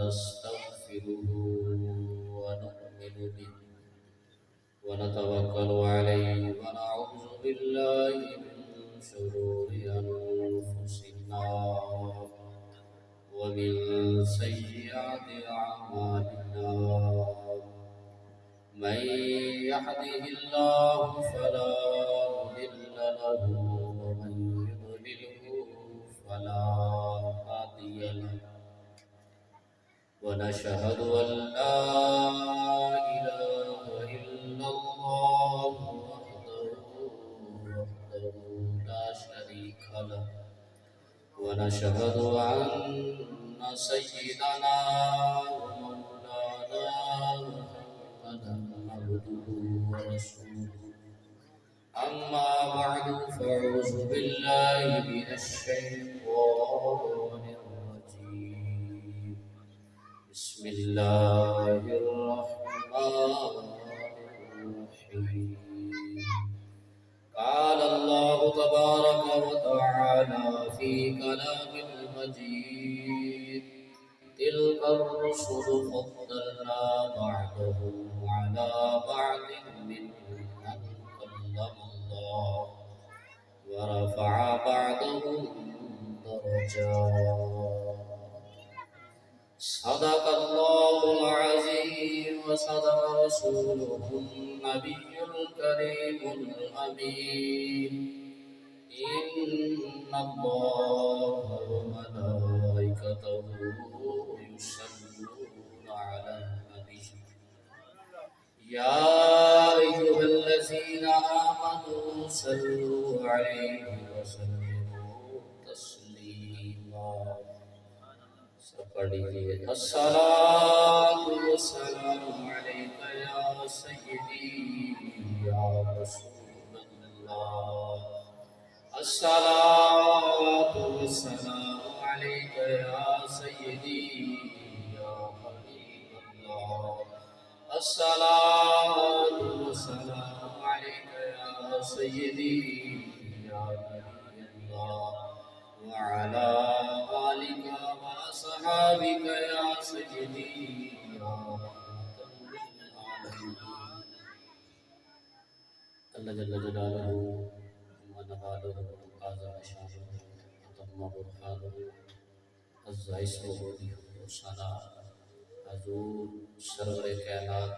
ونستغفره ونؤمن به ونتوكل عليه ونعوذ بالله من شرور أنفسنا ومن سيئات أعمالنا من يهده الله فلا مضل له ومن يضلله فلا هادي له ونشهد أن لا إله إلا الله وحده لا شريك له ونشهد أن سيدنا ومولانا محمدا عبده ورسوله أما بعد فأعوذ بالله من الشيطان الرجيم بسم الله الرحمن الرحيم قال الله تبارك وتعالى في كلام المجيد تلك الرسل فضلنا بعضهم على بعض منهم من كلم الله ورفع بعضهم درجات صدق الله العظيم وصدق رسوله النبي الكريم الأمين إن الله وملائكته يصلون على النبي يا أيها الذين آمنوا صلوا عليه وسلموا تسليما پڑھیے الصلاۃ والسلام علیک یا سیدی یا رسول اللہ الصلاۃ والسلام علیک یا سیدی یا حبیب اللہ الصلاۃ والسلام علیک یا سیدی یا نبی اللہ وعلى آلك وصحابك يا سيدي يا رحمة للعالمين الله جل جلاله ونواله وعظم شانه وتم برهانه عز اسمه وصلى حضور سرور کائنات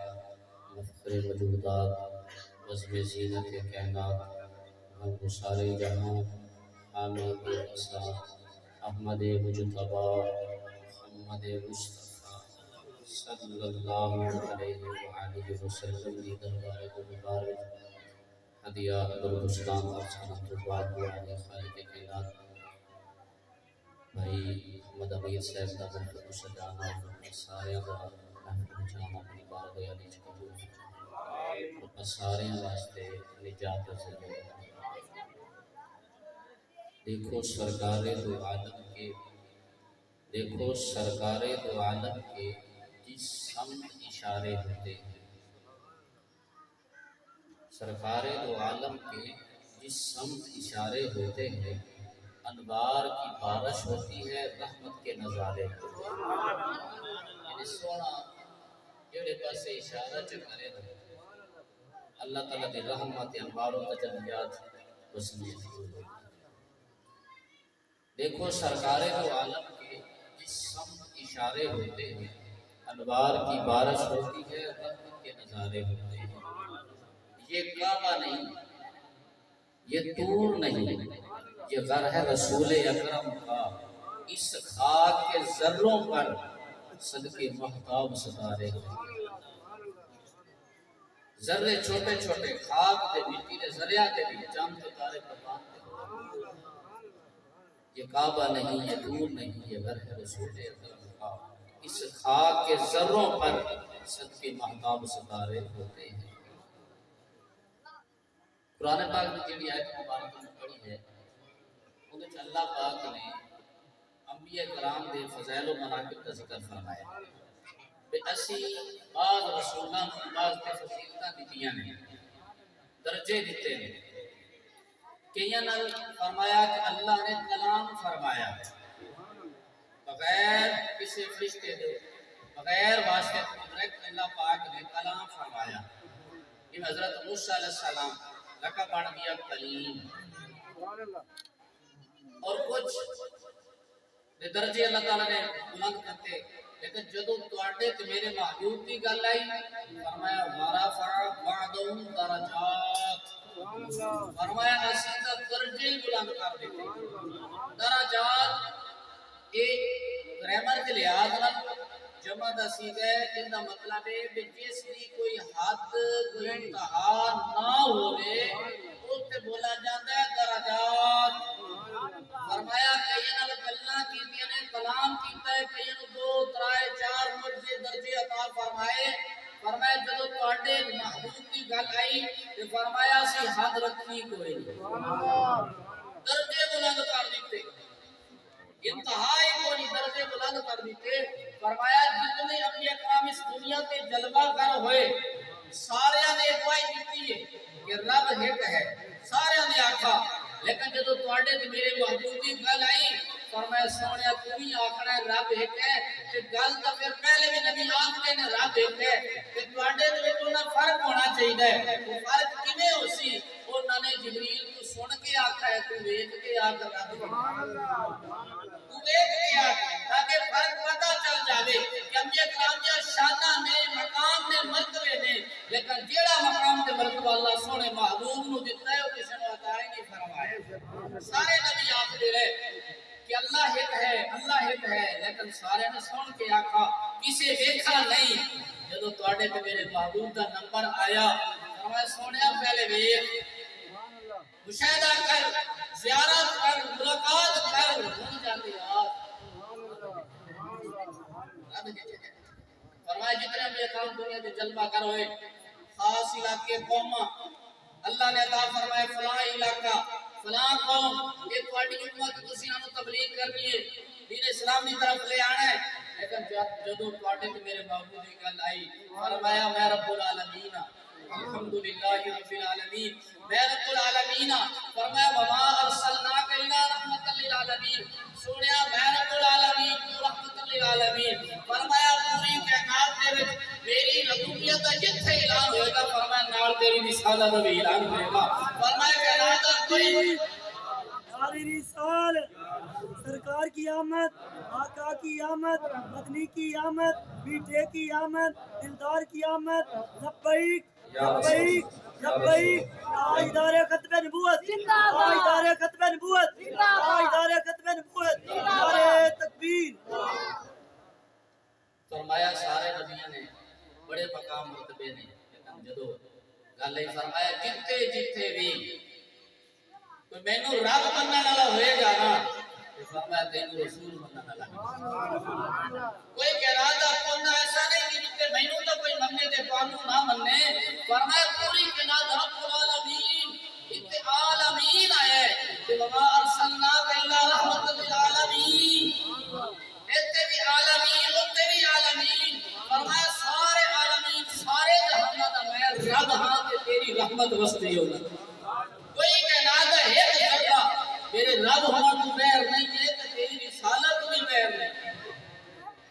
مفخر وجودات بزم زینت کائنات ہم سارے جہاں حامد اصحاب احمد مجتبی محمد مصطفیٰ صلی اللہ علیہ وآلہ وسلم کی دربار مبارک ہدیہ درگستان اور صلاۃ و دعا خالق کائنات بھائی محمد امیر صاحب کا محفل سجانا سارے کا محفل جانا اپنی بارگاہ علی قبول اور سارے واسطے نجات ضرور دیکھو سرکار دو عالم کے جس سمت اشارے ہوتے ہیں سرکار دو عالم کے جس سمت اشارے ہوتے ہیں انوار کی بارش ہوتی ہے رحمت کے نظارے ہوتے ہیں یعنی سونا جڑے پاسے اشارہ چکرے ہوتے اللہ تعالیٰ دی رحمت انوار و تجلیات وسنی ہوتی دیکھو سرکار دو عالم کے جس سمت اشارے ہوتے ہیں انوار کی بارش ہوتی ہے رحمت کے نظارے ہوتے ہیں یہ کعبہ نہیں یہ طور نہیں یہ غر ہے رسول اکرم کا اس خاک کے ذروں پر صدقے مہتاب ستارے ذرے چھوٹے چھوٹے خاک دے مٹی دے ذریعہ دے بھی چاند ستارے پر باندھتے یہ کعبہ نہیں یہ دور نہیں یہ گھر ہے رسول اکرم کا اس خاک کے ذروں پر صدقے مہتاب ستارے ہوتے ہیں قرآن پاک میں جڑی آیت مبارک میں پڑھی ہے انہوں نے اللہ پاک نے انبیاء کرام دے فضائل و مناقب کا ذکر فرمایا بے اسی بعض رسولان بعض تے فضیلتاں دیتیاں نے درجے دیتے ہیں کئیاں نال فرمایا کہ اللہ نے کلام فرمایا بغیر کسی فرشتے دے غیر واسطے ڈائریکٹ اللہ پاک نے کلام فرمایا. یہ حضرت موسیٰ علیہ السلام لقب بن گیا کلیم. اور کچھ درجے اللہ تعالیٰ نے بلند کرتے، لیکن جدو تواڈے تے میرے محبوب کی گل آئی فرمایا ورفع بعضهم درجات. فرمایا اسی دا درجے ہی بلند کر دیتے. درجات یہ گرامر کے لحاظ نال جمع دا سیغہ ہے، ان دا مطلب ہے کہ جس کی کوئی حد کوئی انتہا نہ ہوئے اس تے بولا جاتا ہے درجات. فرمایا کئی نال گلاں کیتیاں نے کلام کیتا ہے، کئی نو 2 3 4 مرضی درجے عطا فرمائے. فرمایا جدو تواڈے محبوب کی گل آئی تے فرمایا سی حد رکھی کوئی درجے بلند کر دیتے، انتہائی کوئی درجے بلند کر دیتے. فرمایا جتنے انبیاء کرام اس دنیا کے جلوہ گر ہوئے سارے نے گواہی دیتی ہے کہ رب ایک ہے، سارے نے آکھا. لیکن جدو تواڈے تے میرے محبوب کی گل آئی فرمایا سونیا تو بھی آکھنا ہے رب ایک ہے، تے گل تو پھر پہلے بھی نبی آکھتے نے رب ایک ہے، تے تواڈے تے وچ انہاں فرق ہونا چاہیے. وہ فرق کیویں ہو سی؟ انہاں نے جبریل کو سن کے آکھا ہے تو ویکھ کے آکھ رب تو ویکھ کے آکھ تاکہ فرق پتہ چل جاوے کہ انبیاء کرام دی شاناں نے مقام نے مرتبے نے. لیکن جیڑا مقام تے مرتبہ اللہ سونے محبوب نو دتا ہے وہ کسی نے عطا ہی نہیں فرمایا. سارے نبی آکھدے رہے کہ اللہ ایک ہے، اللہ ایک ہے، لیکن سارے نے سن کے آکھا کسے ویکھا نہیں. جدو تواڈے تے میرے محبوب دا نمبر آیا فرمایا سونیا پہلے ویکھ مشاہدہ کر، زیارت کر، ملاقات کر، ہن جاتے آ. فرمایا جتنے بھی کام دنیا کے جلوہ گر ہوئے خاص علاقے قوم اللہ نے عطا فرمائے فلاں علاقہ فلاں قوم یہ تواڈی امت تسی انہاں تبلیغ کرنی ہے، دین اسلام کی طرف لے آنا ہے. لیکن جدو تواڈے تے میرے محبوب کی گل آئی فرمایا میں رب العالمین الحمدللہ رب العالمین، میں رب العالمین. فرمایا وما ارسلناک الا رحمۃ للعالمین، سونیا میں رب العالمین رحمۃ للعالمین. فرمایا پوری کائنات دے وچ میری ربوبیت دا جتھے اعلان ہوئے گا فرمایا نال تیری رسالت دا بھی اعلان ہوئے گا. فرمایا کائنات دا کوئی ساری رسال سرکار کی آمد، آقا کی آمد، مدنی کی آمد، میٹھے کی آمد، دلدار کی آمد. لبیک لبیک لبیک. تاجدار ختم نبوت، تاجدار ختم نبوت، تاجدار ختم نبوت. نعرہ تکبیر. فرمایا سارے نبیوں نے بڑے مقام مرتبے نے، لیکن جدو گل ہے فرمایا جتھے جتھے بھی کوئی مینوں رب مننے والا ہوئے گا نا تو فرمایا تینوں رسول مننے والا. کوئی کہنا دا کونا ایسا نہیں کہ مینوں تو کوئی مننے تے تانوں نہ مننے. فرمایا پوری کائنات رب العالمین اتنے عالمین آئے کہ وما ارسلناک الا رحمۃ للعالمین. اتنے بھی عالمین اتنے بھی عالمین. فرمایا سارے عالمین سارے جہان دا میں رب ہاں تے تیری رحمت وسطی ہونا. کوئی کہنا ہے ایک ذرہ میرے رب ہوا تو بیر نہیں ہے تو تیری رسالت بھی بیر نہیں.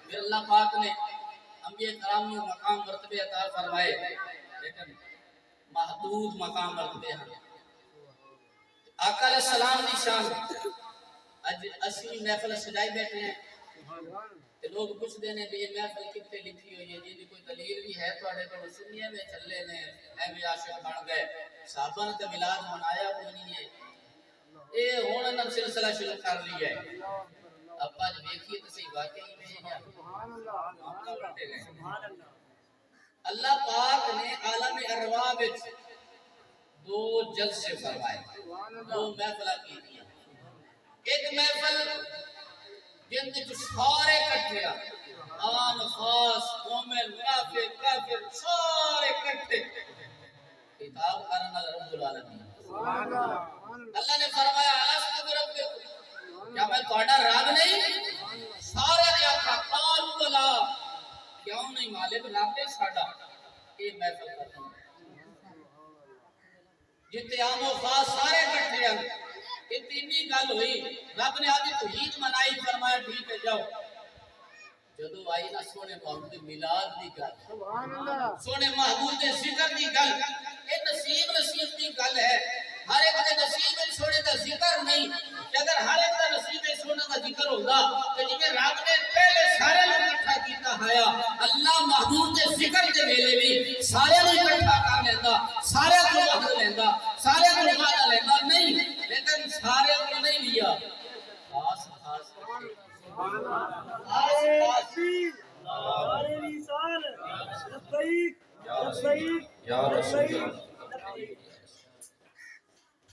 پھر اللہ پاک نے انبیاء کرام کو مقام مرتبے عطا فرمائے، لیکن محدود مقام مرتبے ہیں. آقا علیہ السلام کی شان اج اسی محفل سجائی بیٹھے ہیں تے لوگ پوچھتے ہیں کہ یہ محفل کتے لکھی ہوئی ہے، جی کوئی دلیل بھی ہے تواڈے کول؟ سنیے میں چلے نے ایویں عاشق بن گئے. صحابہ نے تے میلاد منایا کوئی نہیں ہے، اے ہن انہاں سلسلہ شروع کر لیا ہے. اب اج دیکھیے تو صحیح واقعی میں سبحان اللہ. اللہ پاک نے عالم ارواح وچ 2 جلسے فرمائے، 2 محفل کی. ایک محفل جن وچ سارے کٹھے عام خاص مومن منافق کافر سارے کٹھے خطاب کرن والا رب العالمین. اللہ نے فرمایا الست بربکم، کیا میں تہاڈا رب نہیں؟ سارے نے آکھا قالوا بلا، کیوں نہیں مالک رب ہے ساڈا. یہ محفل ختم جتے عام و خاص سارے کٹھے ہیں. اتنی گل ہوئی رب نے آدھی توحید منائی. فرمایا ٹھیک ہے جاؤ جدو آئی نا سونے محبوب میلاد دی گل سونے محبوب دے ذکر دی گل یہ نصیب دی گل ہے ہر ایک دے نصیب سونے دا ذکر نہیں کہ اگر ہر ایک دا نصیب سونے دا ذکر ہوگا تو جی رب نے پہلے سارے لوگ اکٹھا کیتا ہے اللہ محبوب دے ذکر دے ویلے بھی سارے لوگ اکٹھا کر لیندا سارے کو وحد لیندا سارے کو وعدہ لیندا نہیں لیکن سارے کو نہیں لیا خاص خاص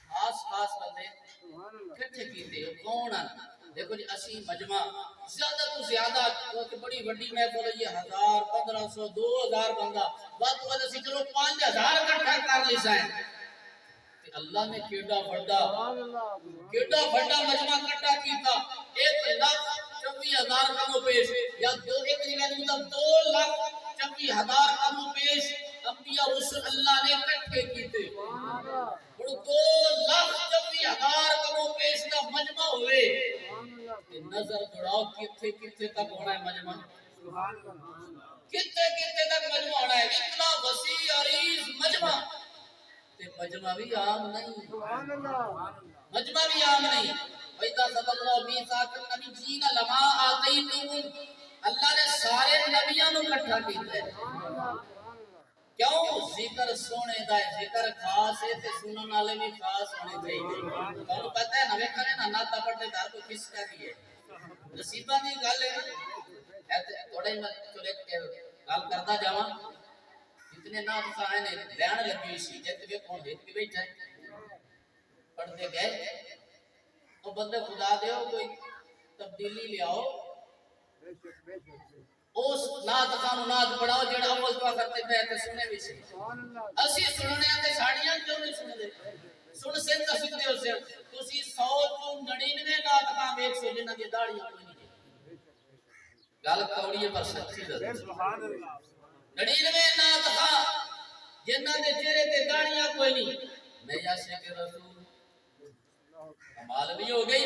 خاص خاص بندے کٹھے کیتے کون ہیں دیکھو جی اسی مجمع زیادہ تو زیادہ بڑی بڑی محفل ہے یہ 1000 1500 2000 بندہ بات تو اسی چلو 5000 اکٹھا کر لی سائیں اللہ نے کیڑا بڑا مجمع اکٹھا کیتا 1,24,000 کمو پیش یا ایک جگہ مطلب 2,24,000 کمو پیش انبیاء رسول اللہ نے اکٹھے کیتے اور 2,24,000 کمو پیش کا مجمع ہوئے نظر دوڑاؤ کتھے کتھے تک ہونا ہے مجمع کتھے کتھے تک مجمع ہونا ہے اتنا وسیع عریض مجمع مجمع بھی عام نہیں مجمع بھی عام نہیں وَإِذَا صَدَ اللَّهُ مِيثَاقَ النَّبِيِّينَ لَمَا آتَيْتُكُمْ اللہ نے سارے نبیوں کو اکٹھا کیتا ہے کیوں ذکر سونے دا ہے ذکر خاص ہے تے سنن والے بھی خاص ہونے چاہیے تانوں پتہ ہے نویں کھانے نا ناتا پڑھتے گھر کو کس کا دی ہے نصیباں دی گل ہے تھوڑے میں چلے گل کردا جاواں اتنے نام کہاں نے بیان لگی سی جت کے کون دیکھ کے بیٹھا ہے پڑھتے گئے تو بندے خدا دیو کوئی تبدیلی لے آؤ اس نات کانو نات پڑھاؤ جڑا اول دعا کرتے پے تے سنے بھی سی اسی سننے تے ساڑیاں کیوں نہیں سن دے سن سن دا سکتے ہو سے تسی 100 تو 99 نات کان ویکھ سو جنہاں دی داڑیاں کوئی نہیں گل کوڑی ہے پر سچی ہے سبحان اللہ 99 نات کان جنہاں دے چہرے تے داڑیاں کوئی نہیں میں عاشق رسول کمال بھی ہو گئی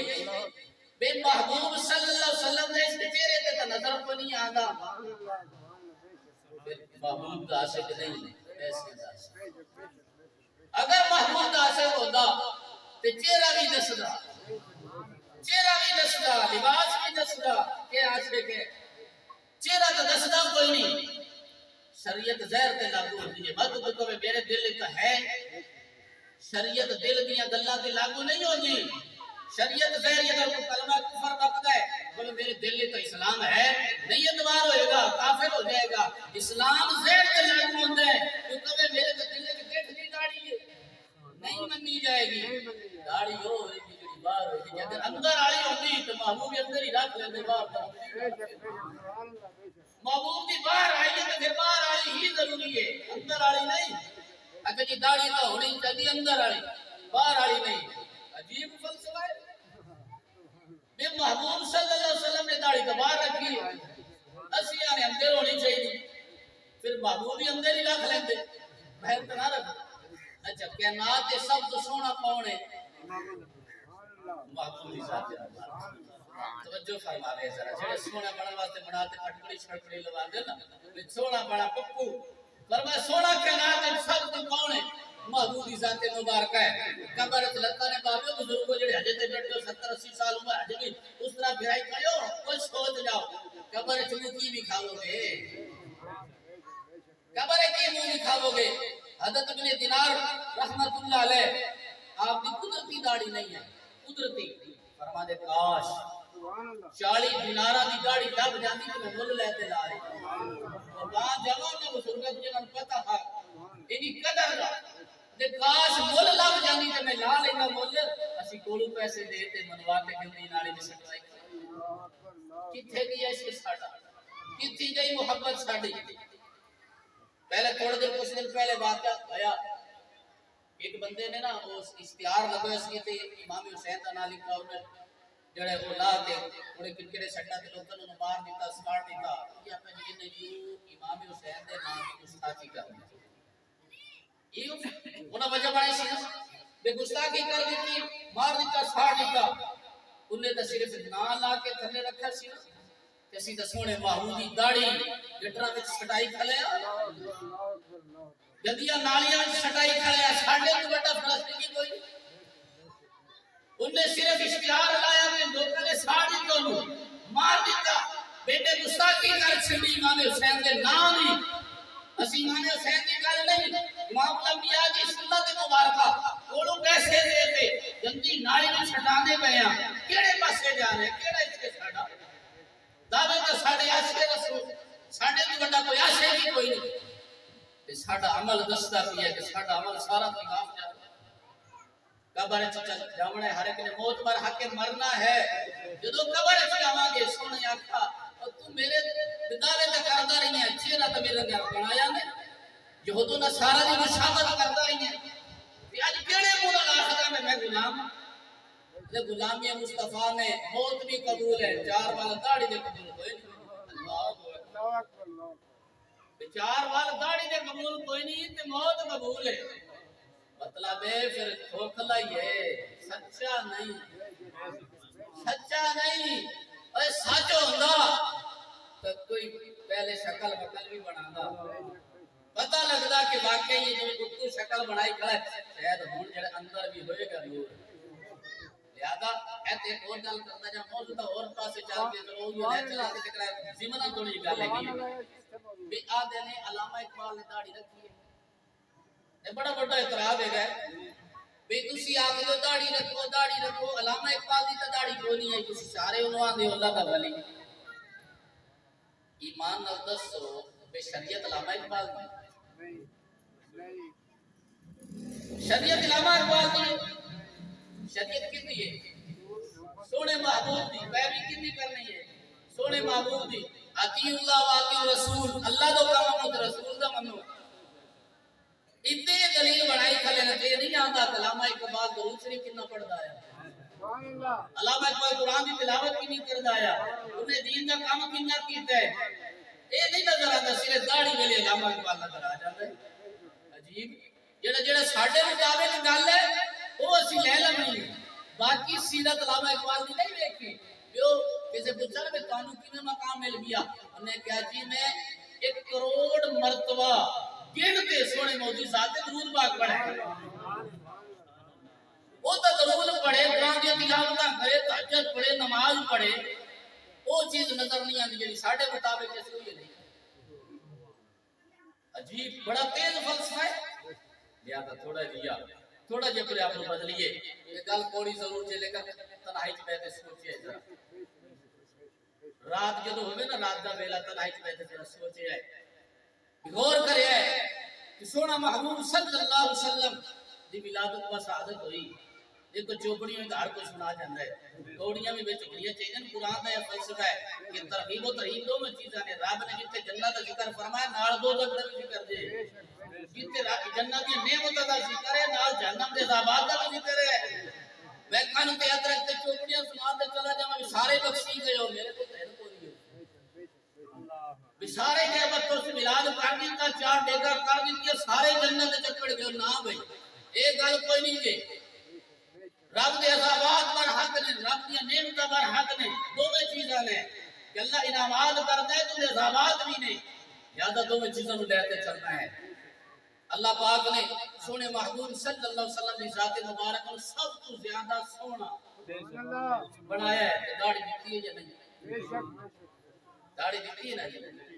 بے محبوب صلی اللہ علیہ وسلم نے اس چہرے تے تو نظر کو نہیں آندا محبوب دا عاشق نہیں ایسے دا اگر محبوب دا عاشق ہوندا تے چہرہ بھی دسدا لباس بھی دسدا کہ عاشق ہے چہرہ تو دسدا کوئی نہیں شریعت زہر تے لاگو ہوندی ہے مت تو میرے دل تو ہے شریعت دل دیاں گلاں تے لاگو نہیں ہوندی شریعت زہر اگر کوئی کلمہ کفر بکتا ہے بولے میرے دل میں تو اسلام ہے نہیں اتوار ہوئے گا کافر ہو جائے گا اسلام زہر تے لاگو ہوتا ہے تو کبھی میرے دل میں گٹھ دی داڑھی ہے نہیں منی جائے گی داڑھی ہو جڑی باہر ہوئی تھی اگر اندر والی ہوتی تو محبوب اندر ہی رکھ لیندے باہر محبوب دی باہر آئی ہے تو پھر باہر والی ہی ضروری ہے اندر والی نہیں اگر جی داڑھی تو ہونی چاہیے اندر والی باہر والی نہیں عجیب فلسفہ ہے بے محبوب صلی اللہ علیہ وسلم نے داڑھی تو باہر رکھی اسیاں نے اندر ہونی چاہیے پھر محبوب بھی اندر ہی رکھ لیندے باہر تو نہ رکھ اچھا کائنات دے سب تو سونا کون ہے محبوب دی ذات ہے توجہ فرما رہے ذرا جڑے سونا بنن واسطے بناتے پٹکڑی چھڑکڑی لگا دے نا سونا بڑا پپو فرمایا سونا کائنات دے سب تو کون ہے محبوب دی ذات مبارکہ ہے قبر اللہ نے بابے بزرگوں جڑے ہجے تے بیٹھے 70 80 سال عمر ہجے بھی اس طرح بھرائی کھڑو کوئی سوچ جاؤ قبر چ کی بھی کھاؤ گے قبر کی منہ بھی کھاؤ گے حضرت ابن دینار رحمت اللہ علیہ آپ کی قدرتی داڑھی نہیں ہے قدرتی فرما دے کاش 40 دینارہ دی داڑھی دب جاندی تے مول لیتے لائے اور وہاں جوان نے بزرگوں جنہاں پتہ ہے اینی قدر دا تے کاش مول لگ جاندی تے میں لا لینا مول اسی کولو پیسے دے تے منوا کے گندی نالی میں سٹوائی کتھے گئی عشق ساڈا کتھی گئی محبت ساڈی پہلے تھوڑے دن کچھ دن پہلے واقعہ آیا ایک بندے نے نا اس اشتہار لگایا سی تے امام حسین دا نام لکھا انہیں جڑے وہ لا کے تھوڑے کرکڑے سٹا تے لوکاں نوں مار دیتا سکاڑ دیتا یہ اپنے جی نے جو امام حسین دے نام کی گستاخی کرنی یہ انہاں وجہ بنائی سی بے گستاخی کر دیتی مار دیتا سکاڑ دیتا انہیں تو صرف نام لا کے تھلے رکھا سی کسی تے سونے محبوب دی داڑھی گٹرا وچ سٹائی کھلیا گندیاں نالیاں وچ سٹائی کھلیا ساڈے تو بڑا فلسطینی کوئی انہیں صرف اشتہار لایا کہ لوکاں نے ساڑی تو مار دیتا بیٹے گستاخی کر چھڑی امام حسین دے نام ہی اسی امام حسین دی گل نہیں امام الانبیاء دی سنت مبارکہ کولوں پیسے دے کے گندی نالی میں چھٹانے پے ہیں کیڑے پاسے جا رہے کیڑا اتنے ساڈا دعوے تے ساڈے عاشق رسول ساڈے تو بڑا کوئی عاشق ہی کوئی نہیں تے ساڈا عمل دسدا پیا کہ ساڈا عمل سارا خلاف جا قبر چل جاونا ہے ہر ایک نے موت پر حق مرنا ہے جدوں قبر چ جاواں گے سونے آکھا تو میرے دعوے تے کردا رہی ہے چہرہ تے میرے گھر بنایا نے یہودو نصارا دی مشابہت کردا رہی ہے کہ اج کیڑے منہ آکھدا میں غلام تے غلامی مصطفی نے موت بھی قبول ہے چار والا داڑھی دے قبول ہوئے اللہ اکبر چار والا داڑھی دے قبول کوئی نہیں تے موت قبول ہے مطلب ہے پھر کھوکھلا ہی ہے سچا نہیں اے سچ ہوندا تو کوئی پہلے شکل وکل بھی بنانا پتہ لگدا کہ واقعی یہ جو تو شکل بنائی کھڑا ہے شاید ہن جڑا اندر بھی ہوئے گا نور لہذا ایت ایک اور گل کرنا جا موضوع تا اور پاسے چل کے چلو یہ لے چلا کے ذکر زمانہ تھوڑی گل ہے بھی آ دے نے علامہ اقبال نے داڑھی رکھی ہے یہ بڑا بڑا اعتراض ہے بے تسی آکھ دو داڑھی رکھو علامہ اقبال دی تے داڑھی کوئی نہیں ہے تسی سارے انہوں آندے اللہ دا ولی ایمان نال دسو بے شریعت علامہ اقبال دی شریعت علامہ اقبال دی شریعت کتنی ہے سونے محبوب دی پیروی کتنی کرنی ہے سونے محبوب دی اطیع اللہ و اطیع الرسول اللہ دا کام ہے رسول دا منو اتنے دلیل بنائی کھلے نہ تے نہیں آندا علامہ اقبال درود شریف کتنا پڑھدا ہے علامہ اقبال قرآن کی تلاوت کی نہیں کردا ہے انہیں دین دا کام کتنا کیتا ہے اے نہیں نظر آندا صرف داڑھی ویلے علامہ اقبال نظر آ جاندا ہے عجیب جڑا ساڈے مطابق گل ہے وہ اسی لے لونی باقی سیرت علامہ اقبال دی نہیں ویکھی جو کسے پوچھا کہ تانوں کیویں مقام مل گیا انہیں کہا جی میں 1 کروڑ مرتبہ گنتے سونے موضوع ذات درود پاک پڑھے وہ تو درود پڑھے قرآن کی تلاوت کرے تہجد پڑھے نماز پڑھے وہ چیز نظر نہیں آتی جی ساڈے مطابق ایسے ہوئی نہیں عجیب بڑا تیز فلسفہ ہے لہذا تھوڑا جے پھر آپ بدلیے یہ گل کوڑی ضرور چلے گا تنہائی چ بیٹھے سوچے ذرا رات جدو ہوئے نا رات دا ویلا تنہائی چ بیٹھے ذرا سوچے غور کرے کہ سونا محبوب صلی اللہ علیہ وسلم دی ولادت و شہادت ہوئی ایک چوپڑی میں ہر کوئی سنا جاندا ہے کوڑیاں بھی وچ ہوئی چاہیے قرآن دا یہ فلسفہ ہے کہ ترغیب و ترہیب دو میں چیزاں نے رب نے جتنے جنت دا ذکر فرمایا نال دو دا بھی ذکر دے جتنے جنت دی نعمتاں دا ذکر ہے نال جہنم دے عذابات دا بھی ذکر ہے میں کانوں تے ادرک تے چوپڑیاں سنا دے چلا جاواں سارے بخشی گئے ہو میرے کو تے کوئی سارے نعمت تو سے ملاد کر دیتا 4 ڈیگا کر دیتی سارے جنت چکڑ گئے نہ بھائی یہ گل کوئی نہیں جی رب دے عذابات پر حق نے رب دی نعمتاں پر حق نے دوویں چیزاں نے کہ اللہ انعامات کرتا ہے تو عذابات بھی نے یاد دوویں چیزاں نو لے کے چلنا ہے اللہ پاک نے سونے محبوب صلی اللہ علیہ وسلم کی ذات مبارک کو سب تو زیادہ سونا بنایا ہے داڑھی دیتی ہے یا نہیں بے شک داڑھی دیتی ہے نا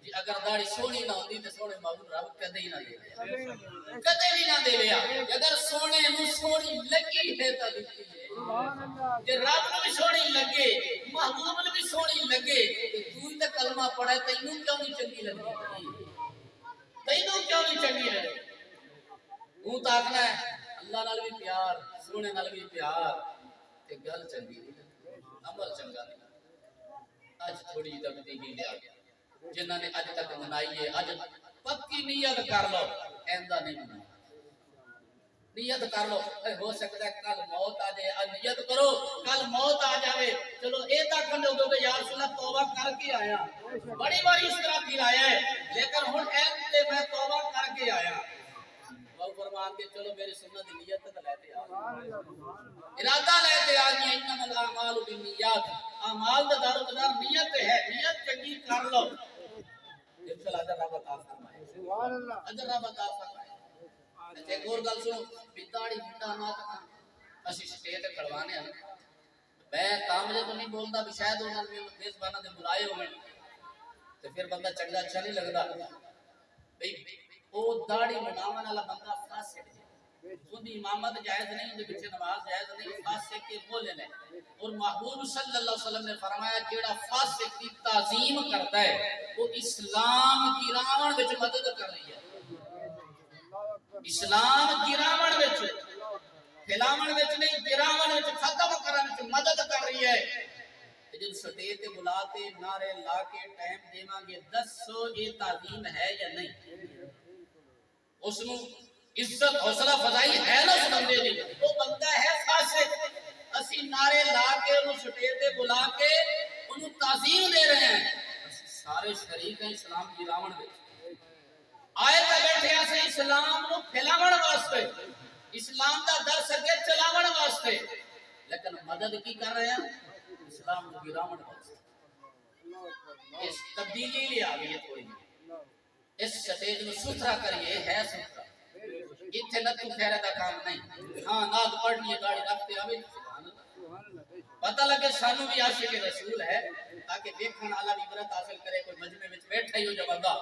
جی اگر داڑھی سونی نہ ہوندی تے سونے محبوب رب کدے ہی نہ دے کدے بھی نہ دے لیا اگر سونے نو سونی لگی ہے تا دیتی ہے سبحان اللہ جے رب نو بھی سونی لگے محبوب نو بھی سونی لگے تے تو تے کلمہ پڑھے تینوں کیوں نہیں چنگی لگی تینوں کیوں نہیں چنگی لگی وہ تاکنا ہے اللہ نال بھی پیار سونے نال بھی پیار تے گل چنگی عمل چنگا نہیں اج تھوڑی تبدیلی لے آ جنہاں نے اج تک منائی ہے اج پکی نیت کر لو ایندا نہیں منائی نیت کر لو ہو سکتا ہے کل موت آ جائے اب نیت کرو کل موت آ جاوے چلو اے تک کھڑے ہو گئے یا رسول اللہ توبہ کر کے آیا بڑی باری اس طرح پھر آیا ہے لیکن ہن اے تے میں توبہ کر کے آیا او فرمان کے چلو میری سنت دی نیت تے لیتے آ ارادہ لیتے آ گیا انما الاعمال بالنیات اعمال دا دار و مدار نیت ہے نیت چنگی کر لو انشاءاللہ اجر رب عطا فرمائے سبحان اللہ اجر رب عطا فرمائے ایک اور گل سنو بداڑی ہندا نہ اسی سٹیج تے کھڑوانے ہیں میں کاملے تو نہیں بولدا بھی شاید انہاں نے میزباناں دے بلائے ہوئے تے پھر بندہ چنگا اچھا نہیں لگدا بھئی او داڑھی بناون والا بندہ فاسق ہے ان دی امامت جائز نہیں ان دے پیچھے نماز جائز نہیں فاسق کے بولے نے اور محبوب صلی اللہ علیہ وسلم نے فرمایا جیڑا فاسق کی تعظیم کرتا ہے وہ اسلام گراون وچ مدد کر رہی ہے اسلام گراون وچ پھیلاون وچ نہیں گراون وچ ختم کرن وچ مدد کر رہی ہے جب سٹیج تے بلا کے نعرے لا کے ٹائم دیواں گے دسو یہ تعظیم ہے یا نہیں اس نو عزت حوصلہ فضائی ہے نا اس بندے دی وہ بندہ ہے فاسق اسی نعرے لا کے انہوں سٹیج تے بلا کے انہوں تعظیم دے رہے ہیں سارے شریک ہیں اسلام گراون وچ آئے تے بیٹھے ہیں اسلام نو پھیلاون واسطے اسلام دا درس اگے چلاون واسطے لیکن مدد کی کر رہے ہیں اسلام کو گراون واسطے اس تبدیلی لے آ گئی تھوڑی اس سٹیج میں ستھرا کریے ہے ستھرا اتنے نتو خیرے دا کام نہیں ہاں ناد پڑھ لیے گاڑی رکھتے ہوئے پتہ لگے سانو بھی عاشق رسول ہے تاکہ دیکھنے والا بھی عبرت حاصل کرے کوئی مجمع میں بیٹھا ہی ہو جو بندہ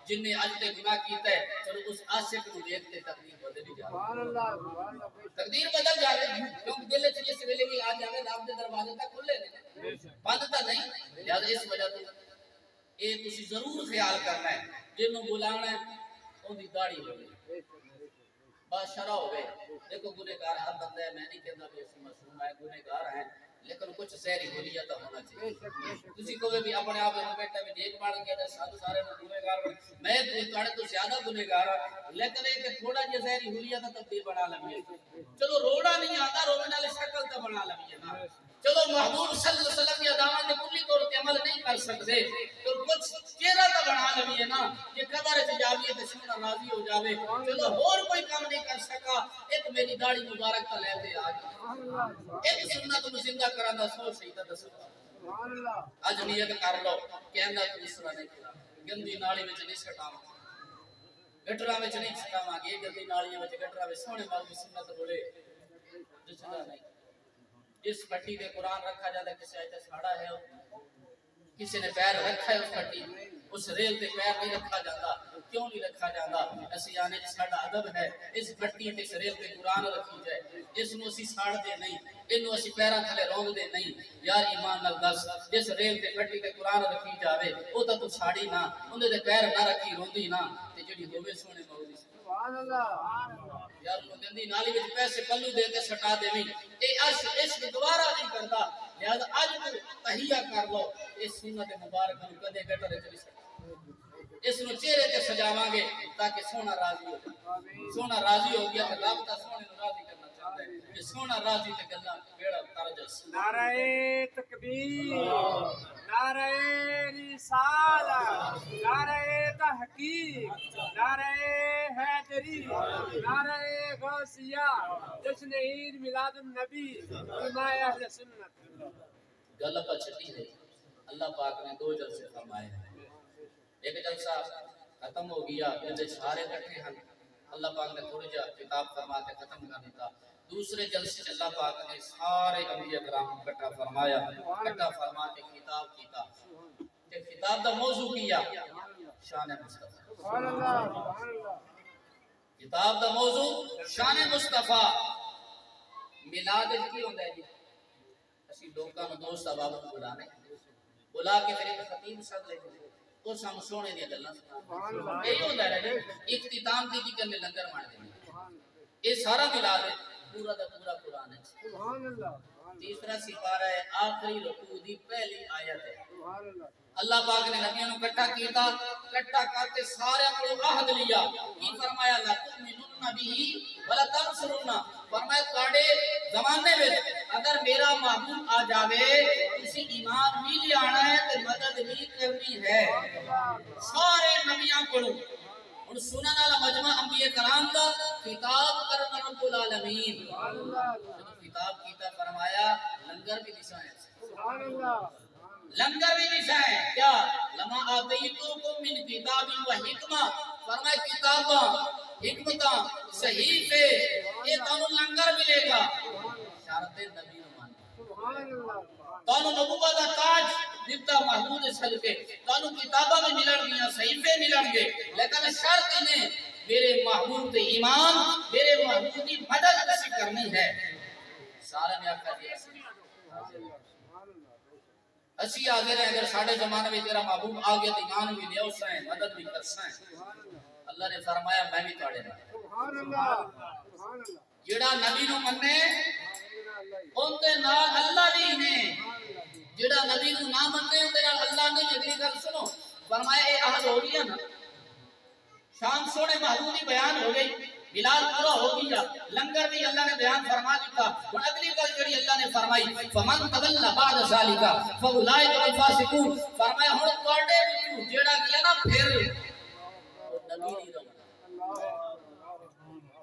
جن نے اج تے گناہ کیتا ہے چلو اس عاشق کو دیکھتے تقدیر بدل بھی جائے تقدیر بدل جائے کیونکہ دل وچ اس ویلے بھی آ جاوے رب دے دروازے تک کھلے نے بند تا نہیں لہذا اس وجہ تو اے تسی ضرور خیال کرنا ہے جنوں بلانا ہے اون دی داڑھی ہوے بادشاہ ہوے دیکھو گنہگار ہر بندہ ہے میں نہیں کہندا کہ اس معصوم ہے گنہگار ہیں لیکن کچھ ظاہری حلیت ہونا چاہیے کسی کو بھی اپنے آپ میں بیٹا بھی دیکھ بن کے ساتھ سارے گنہگار میں تھوڑے تو زیادہ گنہگار ہوں لیکن ایک تھوڑا جہا ظاہری حلیت تبدیل بنا لگی چلو روڑا نہیں آتا رونے والے شکل تو بنا لگی نا چلو محبوب صلی اللہ علیہ وسلم کی ادامت میں کلی طور پہ عمل نہیں کر سکتے تو کچھ چہرہ تو بنا لگی نا یہ قبر سے جاویے تو سونا راضی ہو جاوے چلو اور کوئی کام نہیں کر سکا ایک میری داڑھی مبارک کا لیتے آج ایک سنت تو زندہ کرانا سو شہیدہ دسو آج نیت کر لو کہنا تو اس طرح نہیں کیا گندی نالی میں نہیں سٹاواں گٹرا میں نہیں سٹاواں گے گندی نالیاں میں گٹرا میں سونے والی سنت بولے جس طرح نہیں جس پٹی پہ قرآن رکھا جاتا ہے کسی آیت ساڑا ہے کسی نے پیر رکھا ہے اس پٹی اس ریل پہ پیر نہیں رکھا جاتا کیوں نہیں رکھا جاتا اسی آنے جس ساڑا عدب ہے اس پٹی پہ اس ریل پہ قرآن رکھی جائے اس نو اسی ساڑ دے نہیں انو اسی پیران تھلے رونگ دے نہیں یار ایمان نال دس جس ریل پہ پٹی پہ قرآن رکھی جاوے وہ تو ساڑی نہ انہیں دے پیر نہ رکھی روندی نہ تے جڑی ہوئے سونے مولی سبحان اللہ یار گندی نالی وچ پیسے پلو دے کے سٹا دے نہیں اے عشق دوبارہ نہیں کرتا لہذا اج تو تحیہ کر لو اس سنت مبارک نو کدے گٹر چلی سکتا اس نو چہرے تے سجاواں گے تاکہ سونا راضی ہو سونا راضی ہو گیا تے رب تا سونے نو راضی کرنا چاہتا ہے کہ سونا راضی تے گلاں بیڑا ترجس نعرہ تکبیر نعرہ رسالت نعرہ تحقیق نعرہ حیدری نعرہ غوثیہ جشن عید میلاد النبی علماء اہل سنت گل پر چھٹی ہے اللہ پاک نے دو جلسے فرمائے ہیں ایک جلسہ ختم ہو گیا جب سارے کٹھے ہیں اللہ پاک نے تھوڑی جا کتاب فرما کے ختم کر دیتا دوسرے جلسے اللہ پاک نے سارے انبیاء کرام اکٹھا فرمایا اکٹھا فرما کے کتاب کیتا کہ کتاب دا موضوع کیا شان مصطفی سبحان اللہ سبحان اللہ کتاب دا موضوع شان مصطفی میلاد کی ہوندا ہے جی اسی لوکاں نو دوست احباب نو بلانے بلا کے پھر ایک خطیب سد لے اور سام سونے دی گلاں سبحان اللہ یہی ہوندا ہے جی اختتام دی کی کرنے لنگر مار دے یہ سارا میلاد ہے پورا دا پورا قرآن ہے سبحان اللہ تیسرا سپارہ ہے آخری رکوع دی پہلی آیت ہے سبحان اللہ اللہ پاک نے نبیوں کو اکٹھا کیتا اکٹھا کرتے سارے کو عہد لیا یہ فرمایا لا تؤمنون به ولا تنصرون فرمایا کاڑے زمانے میں اگر میرا محبوب آ جاوے کسی ایمان بھی لے آنا ہے تے مدد بھی کرنی ہے سارے نبیوں کو اور سنن والا مجمع انبیاء کرام دا خطاب کرنا رب العالمین جب خطاب کیتا فرمایا لنگر بھی دسائیں لنگر بھی دسائیں کیا لما آتیتوکم من کتاب و حکمہ فرمایا کتاباں حکمتاں صحیفے یہ تانوں لنگر ملے گا شرط نبی تانوں نبوت دا تاج دیتا محمود صدقے تانوں کتاباں بھی ملن گیا صحیفے ملن گے لیکن شرط انہیں میرے محمود ایمان میرے محمود کی مدد کسی کرنی ہے سارے نے آقا دیا اسی آگے رہے اگر ساڑھے زمانے میں تیرا محبوب آگے تو ایمان بھی لے اس ہیں مدد بھی کر سائیں اللہ نے فرمایا میں بھی توڑے رہا جڑا نبی نو مننے اندے نال اللہ بھی انہیں جڑا نبی نو نہ مننے اندے نال اللہ نے اگلی کر سنو فرمایا اے اہل ہو گیا نا شام سونے محبوبی بیان ہو گئی بلال پورا ہو گیا لنگر بھی اللہ نے بیان فرما دیتا اور اگلی گل جڑی اللہ نے فرمائی فمن تولى بعد ذلك فاولئک الفاسقون فرمایا ہن تواڈے وچوں جیڑا کیا نا پھر نبی نہیں رہنا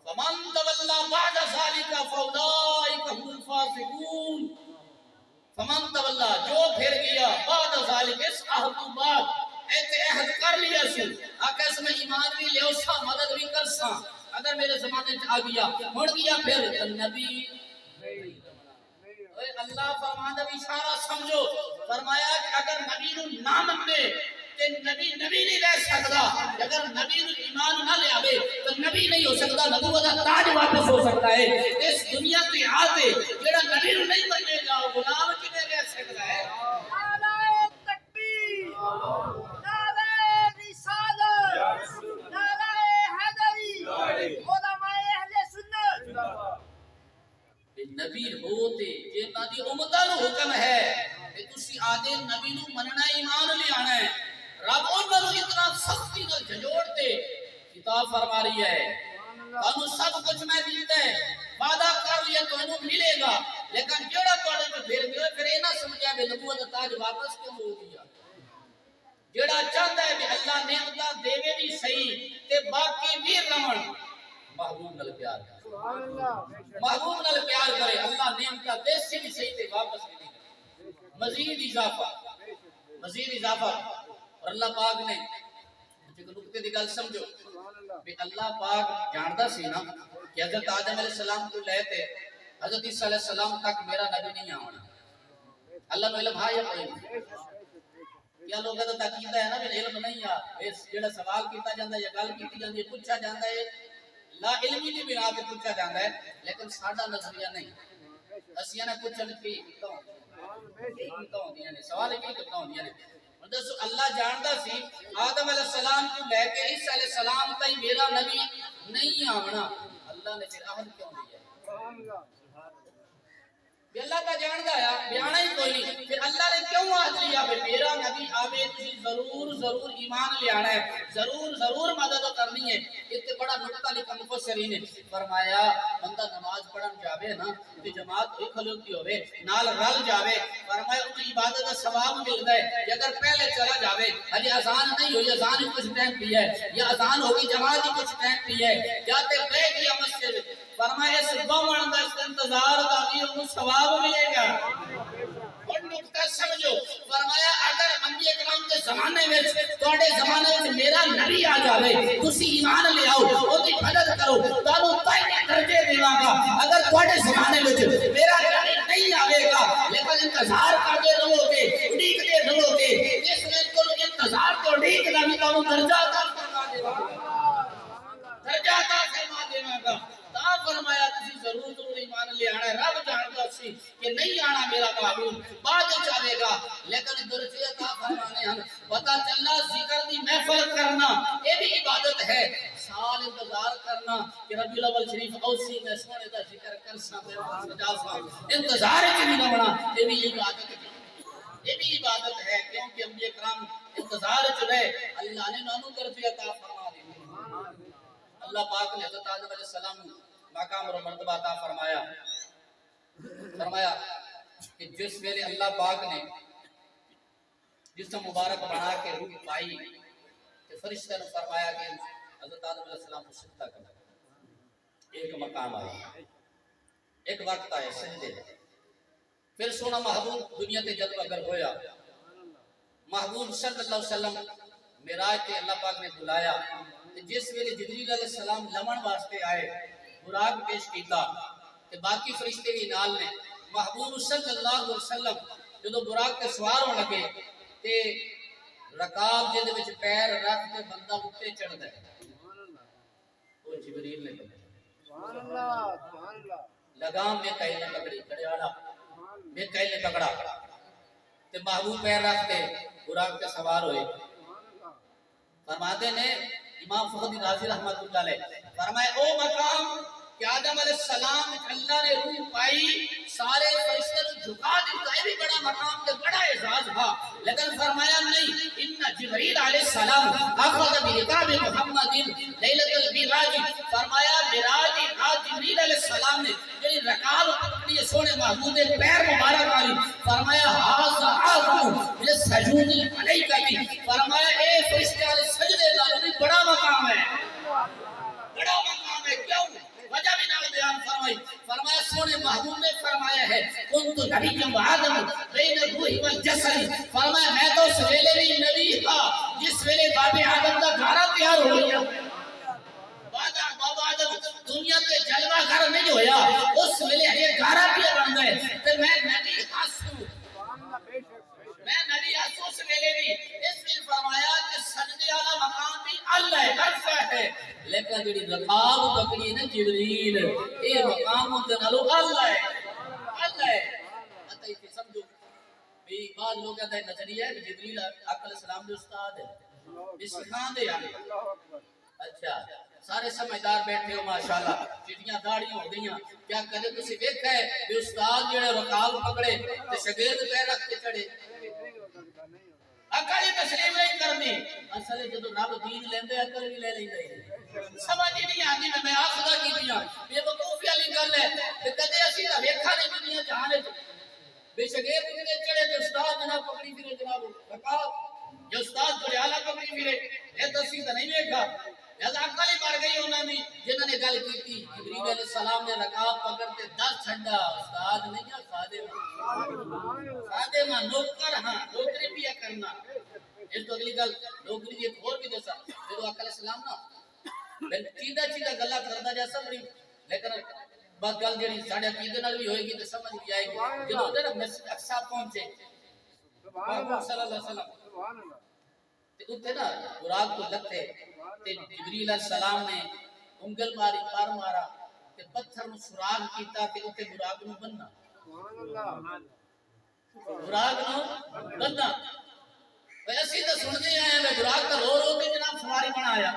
فمن تولى بعد ذلك فاولئک هم الفاسقون فمن تولى جو پھر گیا بعد ذلك اس عہد بعد ایتے عہد کر لیا سو آقا اس میں ایمان بھی لے سا مدد بھی کر سا اگر میرے زمانے آ گیا مڑ گیا پھر نبی اللہ فرماندہ بھی اشارہ سمجھو فرمایا کہ اگر نبی نو نہ مننے کہ نبی نہیں رہ سکتا اگر نبی نو ایمان نہ لے آوے تو نبی نہیں ہو سکتا نبوت کا تاج واپس ہو سکتا ہے اس دنیا کے آتے جڑا نبی نو نہیں مننے گا وہ غلام کنے رہ سکتا ہے نعرہ تکبیر نعرہ رسالت نعرہ حیدری علماء اہل سنت نبی ہوتے یہ نبی امتہ نو حکم ہے کہ تسی آدھے نبی نو مننا ایمان لے آنا ہے رب انہوں نے اتنا سختی نہ جھجوڑتے کتاب فرما رہی ہے تانوں سب کچھ میں دیتا ہے وعدہ کر لیا تانوں ملے گا لیکن جڑا تواڈے تے پھر گئے پھر اے نہ سمجھیا کہ نبوت دا تاج واپس کیوں ہو گیا جڑا چاہتا ہے کہ اللہ نعمتاں دیوے بھی صحیح تے باقی بھی رہن محبوب نال پیار کرے محبوب نال پیار کرے اللہ نعمتاں دے سے بھی صحیح تے واپس بھی نہیں مزید اضافہ اور اللہ پاک نے مجھے نقطے دی گل سمجھو کہ اللہ پاک جانتا سی نا کہ حضرت آدم علیہ السلام کو لے تے حضرت عیسیٰ علیہ السلام تک میرا نبی نہیں آنا اللہ نے علم ہے یا کوئی کیا لوگوں کا تاکید ہے نا کہ علم نہیں ہے اس جڑا سوال کیتا جاندا ہے یا گل کیتی جاندی ہے پوچھا جاندا ہے لا علمی دی بنا تے پوچھا جاندا ہے لیکن ساڈا نظریہ نہیں اسیاں نے پوچھن کی کیتا ہوندیاں نے سوال کی کیتا ہوندیاں نے دسو اللہ جاندا سی آدم علیہ السلام کو لے کے عیسیٰ علیہ السلام تئی میرا نبی نہیں آونا اللہ نے پھر عہد کیوں دیا بھی اللہ کا جاندا ہے بیانا ہی کوئی نہیں پھر اللہ نے کیوں عہد لیا کہ میرا نبی آوے تسی ضرور ایمان لے آنا ہے ضرور مدد کرنی ہے اتنے بڑا نقطہ لکھا مفسرین نے فرمایا بندہ نماز پڑھن جاوے نا تے جماعت ہوئی کھلوتی ہوئے نال رل جاوے فرمایا ان عبادت کا ثواب ملتا ہے اگر پہلے چلا جاوے ابھی اذان نہیں ہوئی اذان ہی کچھ ٹائم پی ہے یا اذان ہوگی جماعت ہی کچھ ٹائم پی ہے جاتے بیٹھ گیا مسجد فرمایا اس بمن دا انتظار دا بھی انہوں ثواب ملے گا اور نقطہ سمجھو فرمایا اگر انبیاء کرام کے زمانے میں تواڈے زمانے میں میرا نبی آ جاوے تسی ایمان لے آؤ اودی مدد کرو تانوں پہلے درجے دیواں گا اگر تواڈے زمانے میں میرا نبی نہیں آوے گا لیکن انتظار کرتے رہو گے اڑیکتے رہو گے اس میں تو انتظار تو اڑیک دا بھی تانوں درجہ عطا فرما دے گا درجہ عطا فرما دے گا تا فرمایا تسی ضرور ایمان لے آنا ہے رب جانتا سی کہ نہیں آنا میرا محبوب بعد چاہے گا لیکن درجے عطا فرمانے ہم پتہ چلا ذکر دی محفل کرنا یہ بھی عبادت ہے سال انتظار کرنا کہ ربیع الاول شریف اوسی میں سونے دا ذکر کر سکتے انتظار کی بھی نہ بنا یہ بھی عبادت ہے یہ بھی عبادت ہے کیونکہ انبیاء کرام انتظار چلے اللہ نے انہوں درجے عطا فرما دی اللہ پاک نے حضرت آدم علیہ السلام مقام اور مرتبہ عطا فرمایا کہ جس ویلے اللہ پاک نے جسم مبارک بنا کے روح پائی کہ فرشتہ نے فرمایا کہ حضرت آدم علیہ السلام کو سجدہ کرنا، ایک مقام آیا، ایک وقت آیا سجدے دا۔ پھر سونا محبوب دنیا تے جد اگر ہویا، محبوب صلی اللہ علیہ وسلم معراج تے اللہ پاک نے بلایا، جس ویلے جبریل علیہ السلام لمن واسطے آئے، براق پیش کیتا تے باقی فرشتے بھی نال نے، محبوب صلی اللہ علیہ وسلم جدو براق تے سوار ہونے لگے تے رکاب جے دے وچ پیر رکھ کے بندہ اتے چڑھدا ہے، وہ جبریل نے پکڑا، سبحان اللہ سبحان اللہ لگام میں کہیں نے پکڑی، کڑیاڑا میں کہیں نے پکڑا تے محبوب پیر رکھ کے براق تے سوار ہوئے۔ فرماتے نے امام فخری رازی رحمت اللہ علیہ فرمائے او مقام کہ آدم علیہ السلام اللہ نے روح پائی، سارے فرشتے نے جھکا دیتا ہے، بھی بڑا مقام تے بڑا اعزاز تھا، لیکن فرمایا نہیں، ان جبریل علیہ السلام اخذ برکاب محمد لیلۃ المعراج، فرمایا معراج رات جبریل علیہ السلام نے جی رکاب پکڑی سونے محبوب کے پیر مبارک والی، فرمایا ھذا اعظم للسجود علیک، فرمایا اے فرشتے والے سجدے نال بڑا مقام ہے، بڑا مقام ہے، کیوں وجہ بھی نال بیان فرمائی، فرمایا سونے محبوب نے فرمایا ہے کنت نبی و آدم بین الروح والجسد، فرمایا میں تو اس ویلے بھی نبی تھا جس ویلے باب آدم کا گھر تیار ہو گیا، بابا آدم دنیا کے جلوہ گھر نہیں ہویا، اس ویلے یہ گھر بھی بن گئے تے میں نبی ہسوں، میں نبی ہسوں اس ویلے بھی، اس میں فرمایا کہ سجدے والا مقام بھی اللہ ہے، عرفہ ہے، لیکن جڑی رکاب پکڑی نا جبریل، اے مقام اندے نالو اللہ ہے، اللہ ہے، اتے ہی سمجھو بھی بعض لوگ کہتے ہیں نظریہ ہے کہ جبریل علیہ السلام کے استاد ہے، اس سکھان دے یعنی، اچھا سارے سمجھدار بیٹھے ہو ماشاءاللہ، چڑیاں داڑیاں ہو گئیاں، کیا کدے کسی دیکھا ہے کہ استاد جڑے رکاب پکڑے تے شاگرد پیر رکھ کے چڑھے؟ عقل ہی تسلیم نہیں کرنی، اصل جدو رب دین لیندے عقل بھی لے لیندے، سمجھ ہی نہیں آتی میں آخدا کی دیاں، یہ وقوفی والی گل ہے کہ کدے اسی دا ویکھا نہیں دنیا جہان وچ، بے شاگرد تے چڑھے تے استاد جناب پکڑی پھرے جناب رکاب، جو استاد بڑے اعلیٰ پکڑی پھرے، یہ تو اسی دا نہیں ویکھا، لہذا عقل ہی مر گئی انہوں نے جنہوں نے گل کی تھی، جبریل علیہ السلام نے رکاب پکڑتے 10 چھڑا، استاد نہیں ہے خادم ہاں، نوکر ہاں، نوکری بھی کرنا، اس تو اگلی گل نوکری دی ایک اور بھی دسا، جدو آقا علیہ السلام نا چیدہ چیدہ گلا کردا جیسا بڑی، لیکن بس گل جڑی ساڈے عقیدے نال بھی ہوئے گی تے سمجھ بھی آئے گی، جدو ادھر مسجد اقصی پہنچے محبوب صلی اللہ علیہ وسلم تے اتنے نا براق کو لتے تے جبریل علیہ السلام نے انگل ماری پار مارا تے پتھر نو سراغ کیتا تے اتنے براق نو بننا، براق نو بننا، ویسی تو سنتے آئے ہیں براق کا رو رو کے جناب سواری بنایا،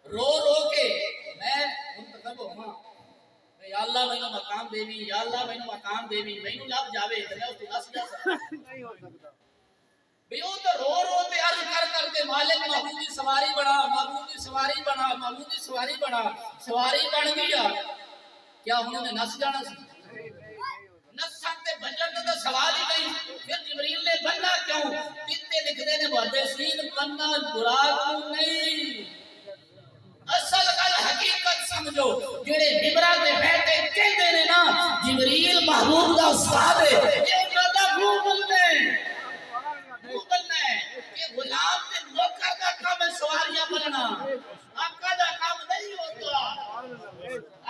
رو رو کے میں منتخب ہوں یا اللہ میں مقام دے بھی، یا اللہ میں مقام دے بھی، میں لب جاوے تے میں اس کو نس جا سکتا بھی، وہ تو رو رو تے عرض کر کے مالک محبوب کی سواری بنا، محبوب کی سواری بنا، محبوب کی سواری بنا، سواری بن گیا، کیا انہوں نے نس جانا سی؟ نس سکتے بجن تو سوال ہی نہیں، پھر جبریل نے بننا کیوں؟ کتے لکھتے نے محدثین بننا براق نہیں، اصل گل حقیقت سمجھو، جڑے ممبراں تے بیٹھے کہندے نے نا جبریل محبوب دا استاد ہے، یہ کدا بھولنے کہ غلام تے نوکر کا کام سواریاں بننا، آقا دا کام نہیں ہوتا،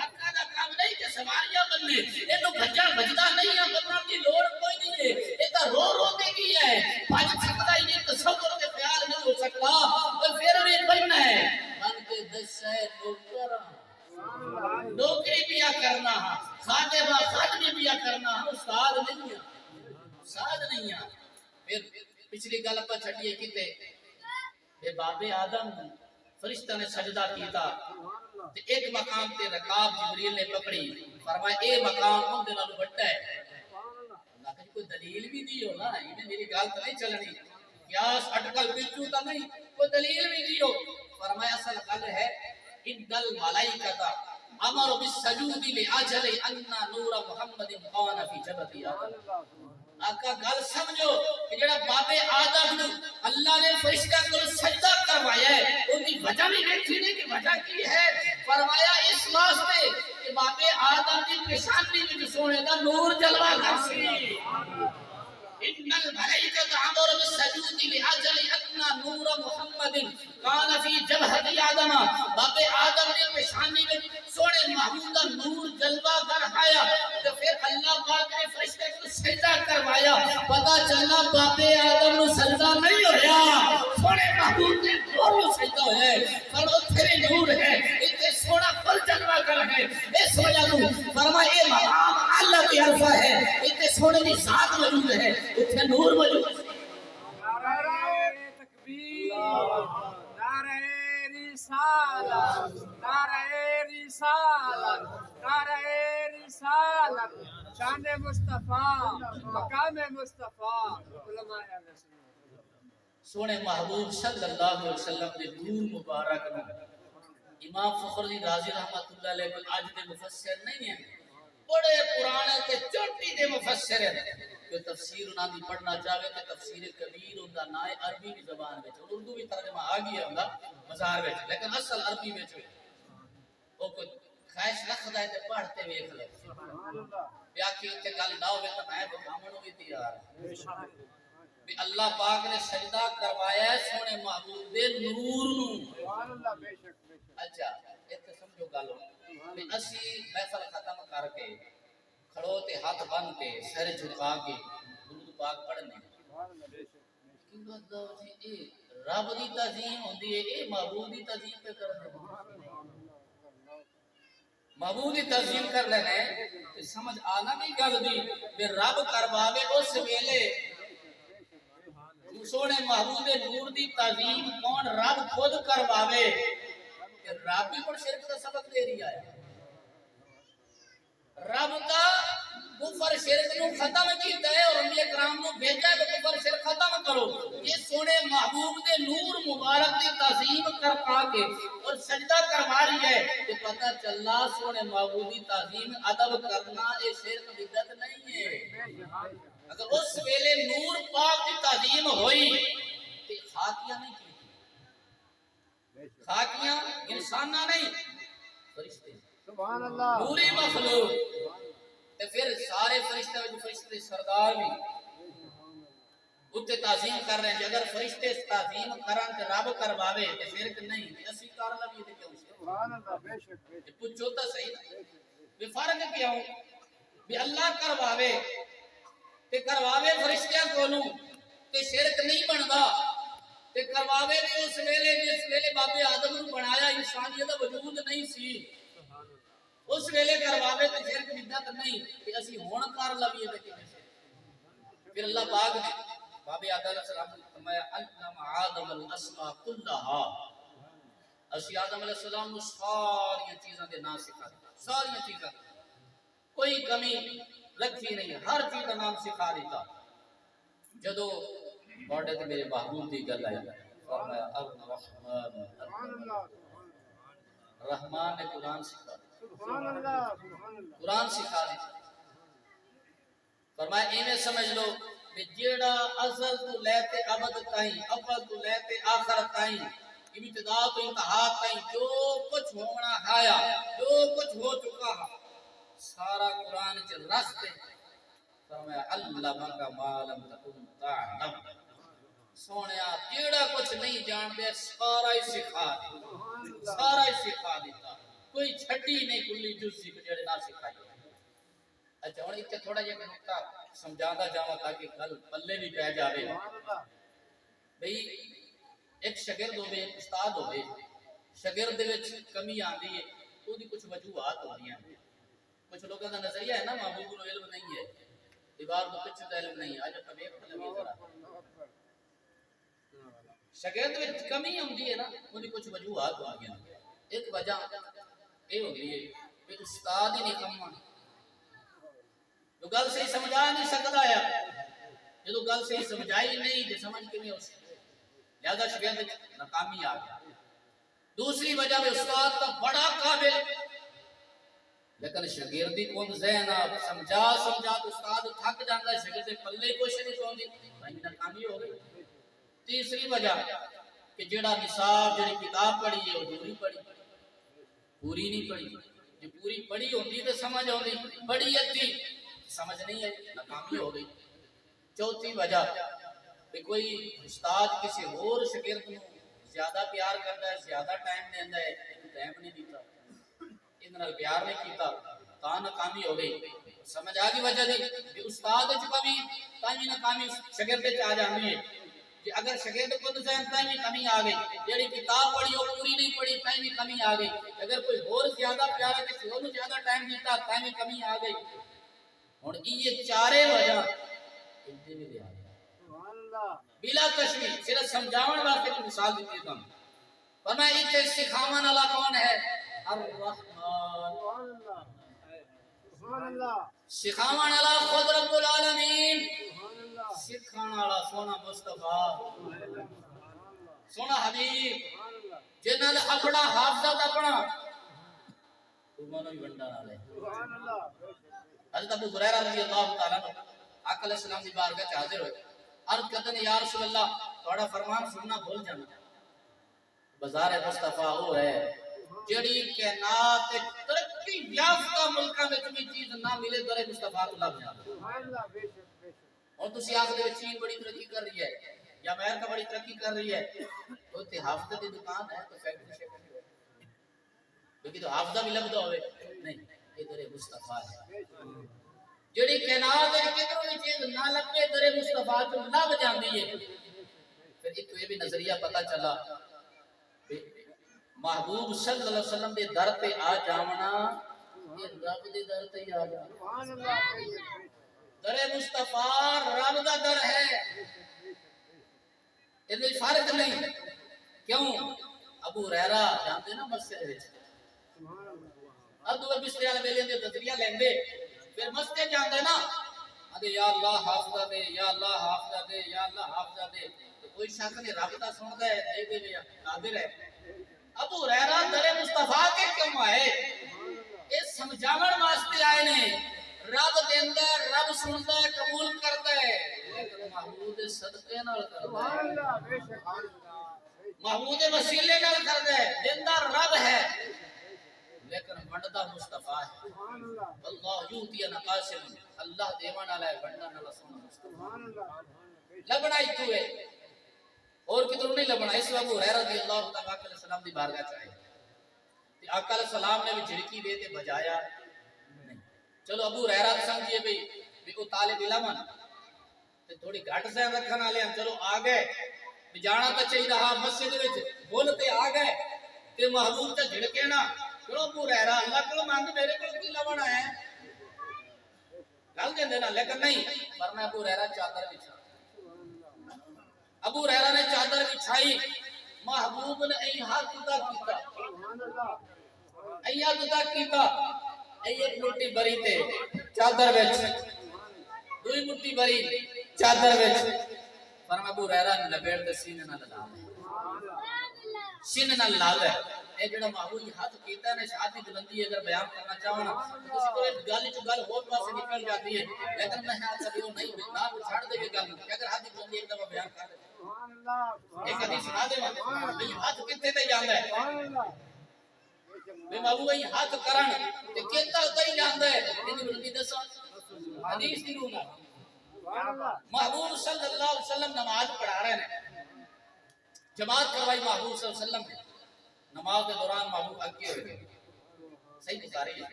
آقا دا کام نہیں کہ سواریاں بننے، یہ تو بجا بجدا نہیں ہے، بننا کی لوڑ کوئی نہیں ہے، یہ تو رو رو کے کی ہے، بج سکتا ہی نہیں، تصور کے خیال نہیں ہو سکتا، اور پھر بھی بننا ہے، بن کے دس ہے نوکر، نوکری پیا کرنا، خادمی پیا کرنا، استاد نہیں ہے، استاد نہیں ہے، پھر پچھلی گل پر چھڑیے کیتے بے باب آدم فرشتہ نے سجدہ کیتا تے ایک مقام تے رکاب جبریل نے پکڑی، فرمایا اے مقام ان دے نال بڑا ہے، اللہ کہ کوئی دلیل بھی دیو نا، یہ میری گل تو نہیں چلنی، قیاس اٹکل بچو تا نہیں، کوئی دلیل بھی دیو، فرمایا اصل گل ہے ان الملائکۃ امر بالسجود لاجل ان نور محمد قان فی جبتی آدم، آقا گل سمجھو کہ جڑا باب آدم نو اللہ نے فرشتہ کو سجدہ کروایا ہے ان کی وجہ بھی دیکھی نہیں کہ وجہ کی ہے فرمایا اس واسطے کہ باپ آدم کی پیشانی میں سونے کا نور جلوہ کر سی ان الملائکہ امر بالسجود لاجل ادنى نور محمد کان فی جبہت آدم باپ آدم نے پیشانی میں سونے محمود کا نور جلوہ کروایا تو پھر اللہ پاک نے فرشتے کو سجدہ کروایا پتہ چلا باپ آدم نو سجدہ نہیں ہویا سونے محمود نے نور سجدہ ہے پر اتھے نور ہے اتنے سونا پر جلوہ کر ہے اس وجہ کو فرمایا اے مقام اللہ کی عرفہ ہے اتنے سونے کی ذات موجود ہے اتنے نور موجود ہے نعرہ تکبیر نعرہ رسالت نعرہ رسالت نعرہ رسالت شان مصطفیٰ مقام مصطفیٰ علماء اہل سنت سونے محبوب صلی اللہ علیہ وسلم نے نور مبارک میں امام فخر الدین رازی رحمت اللہ علیہ کو آج دے مفسر نہیں ہیں بڑے پرانے تے چوٹی دے مفسر ہیں کہ تفسیر انہاں دی پڑھنا چاہے کہ تفسیر کبیر ہوندا نہ ہے عربی کی زبان وچ اردو بھی ترجمہ آ گیا ہوندا مزار وچ لیکن اصل عربی وچ او کوئی خواہش رکھدا ہے تے پڑھتے ویکھ لے سبحان اللہ بیا کہ اوتے گل نہ ہوے تے میں بتاون بھی تیار ہوں بھی اللہ پاک نے سجدہ کروایا ہے سونے محبوب دے نور نو سبحان اللہ بے شک بے شک اچھا ایک سمجھو گل کہ اسی محفل ختم کر کے کھڑو تے ہاتھ بن کے سر جھکا کے درود پاک پڑھنے سبحان اللہ بے شک کی بات جی اے رب دی تعظیم ہوندی ہے اے محبوب دی تعظیم پہ کرنا محبوب دی تعظیم کر لینے تے سمجھ آنا نہیں گل دی کہ رب کرواوے اس ویلے سونے محبوب دے نور دی تعظیم کون رب خود کرواوے کہ رب بھی پر شرک کا سبق دے رہی ہے رب کا کفر شرک نو ختم کیتا ہے اور انبیاء کرام نو بھیجا ہے کہ کفر شرک ختم کرو یہ سونے محبوب دے نور مبارک دی تعظیم کر پا کے اور سجدہ کروا رہی ہے کہ پتہ چلا سونے محبوب دی تعظیم ادب کرنا یہ شرک بدعت نہیں ہے اگر اس ویلے نور پاک دی تعظیم ہوئی تو خاکیاں نہیں کی خاکیاں انسانہ نہیں فرشتے سبحان اللہ نوری مخلوق تے پھر سارے فرشتے سردار بھی اتنے تعظیم کر رہے ہیں اگر فرشتے تعظیم کرن تے رب کرواوے تے شرک نہیں اسی کار لگی تے کیوں شرک سبحان اللہ بے شک بے شک پوچھو تو صحیح بے فرق کیوں بھی اللہ کرواوے تے کرواوے فرشتیاں کولوں تے شرک نہیں بندا تے کرواوے بھی اس ویلے جس ویلے باپ آدم نو بنایا انسانیت دا وجود نہیں سی اس ویلے کرواوے تے شرک بدعت نہیں کہ اسی ہن کر لویے تے کیویں پھر اللہ پاک نے باب آدم علیہ السلام نے فرمایا علم آدم الاسماء كلها اسی آدم علیہ السلام کو ساری چیزاں دے نام سکھا ساری چیزاں کوئی کمی رکھی نہیں ہر چیز کا نام سکھا دیتا جدو بڑے تے میرے محبوب دی گل آئی فرمایا الرحمن سبحان اللہ رحمان نے قرآن سکھا سبحان اللہ سبحان اللہ قرآن سکھا دی فرمایا ایویں سمجھ لو کہ جیڑا ازل تو لیتے ابد تائیں اول تو لیتے آخر تائیں ابتدا تو انتہا تائیں جو کچھ ہونا آیا جو کچھ ہو چکا سارا قرآن چ رکھتے فرمایا علمہ کا معلم تکن تعلم سونیا جیڑا کچھ نہیں جانتے سارا ہی سکھا دیتا سارا ہی سکھا دیتا کوئی چھٹی نہیں کلی جزی کو جڑے نہ سکھائی اچھا ہن ایتھے تھوڑا جہا نقطہ سمجھاتا جاواں تاکہ کل پلے بھی پہ جاوے بھئی ایک شاگرد ہوے استاد ہوے شاگرد دے وچ کمی آندی ہے اودی کچھ وجوہات ہوندیاں کچھ لوگوں کا نظریہ ہے نا محبوب کو علم نہیں ہے دیوار کو کچھ علم نہیں ہے اج دیکھ لگے ذرا شاگرد وچ کمی ہوندی ہے نا اودی کچھ وجوہات ہوندیاں ایک وجہ اے ہوندی ہے کہ استاد ہی نکما جو گل صحیح سمجھا نہیں سکتا ہے جدو گل صحیح سمجھائی نہیں تو سمجھ کے نہیں ہو سکتی لہذا شاگرد ناکامی آ گیا دوسری وجہ میں استاد کا بڑا قابل لیکن شاگردی کون ذہن سمجھا تو استاد تھک جاتا ہے شاگرد پلے کوشش نہیں ہوندی بھائی ناکامی ہو گئی تیسری وجہ کہ جڑا نصاب جڑی کتاب پڑھی ہے وہ دوری پڑھی پوری نہیں پڑھی جو پوری پڑھی ہوتی تو سمجھ ہوتی پڑھی ادھی سمجھ نہیں ہے ناکامی ہو گئی چوتھی وجہ کہ کوئی استاد کسی اور شاگرد کو زیادہ پیار کرتا ہے زیادہ ٹائم دینا ہے ٹائم نہیں دیتا اتنا پیار نہیں کیتا تا ناکامی ہو گئی سمجھ آ گئی وجہ دی کہ استاد وچ کمی تاں ناکامی شاگرد وچ آ جاندی ہے کہ اگر شاگرد خود ذہن تاں بھی کمی آ گئی جیڑی کتاب پڑھی وہ پوری نہیں پڑھی تاں بھی کمی آ گئی اگر کوئی اور زیادہ پیارا کسی اور کو زیادہ ٹائم دیتا تاں بھی کمی آ گئی ہن یہ چارے وجہ اتنے بھی لے آ گئی سبحان اللہ بلا تشویش صرف سمجھاون واسطے ایک مثال دیتی تم فرمایا ایتھے سکھاون والا کون ہے الرحمن سبحان اللہ سبحان اللہ سکھاون والا خود رب العالمین سبحان اللہ سکھاون والا سونا مصطفیٰ سونا حبیب جنہاں دا اپنا حافظہ اپنا تمہوں بھی بنڈا نہ لے سبحان اللہ حضرت ابو ہریرہ رضی اللہ تعالیٰ عنہ آقا علیہ السلام دی بارگاہ وچ حاضر ہوئے عرض کرتے ہیں یا رسول اللہ تھوڑا فرمان سننا بھول جانا بازار مصطفیٰ وہ ہے جڑی کائنات ترقی یافتہ ملکاں وچ بھی چیز نہ ملے درے مصطفیٰ کو لب جانا سبحان اللہ بے شک بے شک اور تسی آکھدے ہو چین بڑی ترقی کر رہی ہے یا امریکہ بڑی ترقی کر رہی ہے تو تے حافظہ دی دکان ہے تو فیکٹری شیکٹری ہے کیونکہ تو حافظہ بھی لبدا ہوئے نہیں یہ درے مصطفیٰ ہے جڑی کائنات وچ کدھروں بھی چیز نہ لبے درے مصطفیٰ تو لب جاندی ہے پھر ایک یہ بھی نظریہ پتہ چلا محبوب صلی اللہ علیہ وسلم دے در تے آ جاونا یہ رب دے در تے آ جانا سبحان اللہ بے شک در مصطفیٰ رب دا در ہے یہ فرق نہیں کیوں ابو ہریرہ جانتے نا مسجد وچ سبحان اللہ اب دو بستر والے ویلے دے نظریہ لیندے پھر مسجد جاندے نا ادے یا اللہ حافظہ دے یا اللہ حافظہ دے یا اللہ حافظہ دے تو کوئی شک نہیں رب دا سندا ہے دے دے قادر ہے ابو ہریرہ در مصطفیٰ کے کیوں آئے یہ سمجھاون واسطے آئے نے رب دیندا ہے رب سندا ہے قبول کردا ہے لیکن محمود صدقے نال کردا سبحان ہے اللہ بے شک محمود وسیلے نال کردا ہے دیندا رب ہے لیکن بندا مصطفیٰ ہے سبحان اللہ اللہ یوتی نقاسم اللہ دیوان والا ہے بننا والا سونا مصطفیٰ سبحان اللہ لبنا ہی تو ہے اور کدھروں نہیں لبنا اس وقت ہریرہ رضی اللہ تعالیٰ علیہ السلام دی بارگاہ چاہے تے آقا علیہ السلام نے بھی جھڑکی دے تے بجایا نہیں چلو ابو ہریرہ سمجھیے بھی کو طالب علم تے تھوڑی گھٹ ذہن رکھن والے ہیں چلو آ گئے بھی جانا تو چاہیے رہا مسجد وچ بولتے آ گئے تے محبوب تے جھڑکے نا چلو ابو ہریرہ اللہ کو مانگ میرے کو کی لبنا ہے گل دے دینا لیکن نہیں فرمایا ابو ہریرہ چادر بچھا ابو ہریرہ نے چادر بچھائی محبوب نے ای ہاتھ ادا کیتا سبحان اللہ ای ہاتھ ادا کیتا ای ایک مٹھی بری تے چادر وچ دوئی مٹھی بری چادر وچ فرمایا ابو ہریرہ نے لپیٹ تے سینے نال لا سینے نال لا لے اے جڑا محبوب یہ ہاتھ کیتا نے شادی بلندی اگر بیان کرنا چاہو نا کسی کو گل چ گل ہور پاسے نکل جاتی ہے لیکن میں ہاتھ کبھی وہ نہیں نہ چھڑ دے گل کہ اگر ہاتھ بلندی ایک دفعہ بیان کر سبحان اللہ ایک حدیث سنا دے میں ہاتھ کتے تے جاندا ہے سبحان اللہ میں محبوب یہ ہاتھ کرن تے کیتا تے جاندا ہے ان بلندی دسو حدیث دی روح سبحان اللہ محبوب صلی اللہ علیہ وسلم نماز پڑھا رہے ہیں جماعت کروائی محبوب صلی اللہ علیہ وسلم نے نماز کے دوران محبوب اگے ہو گئے صحیح بخاری ہے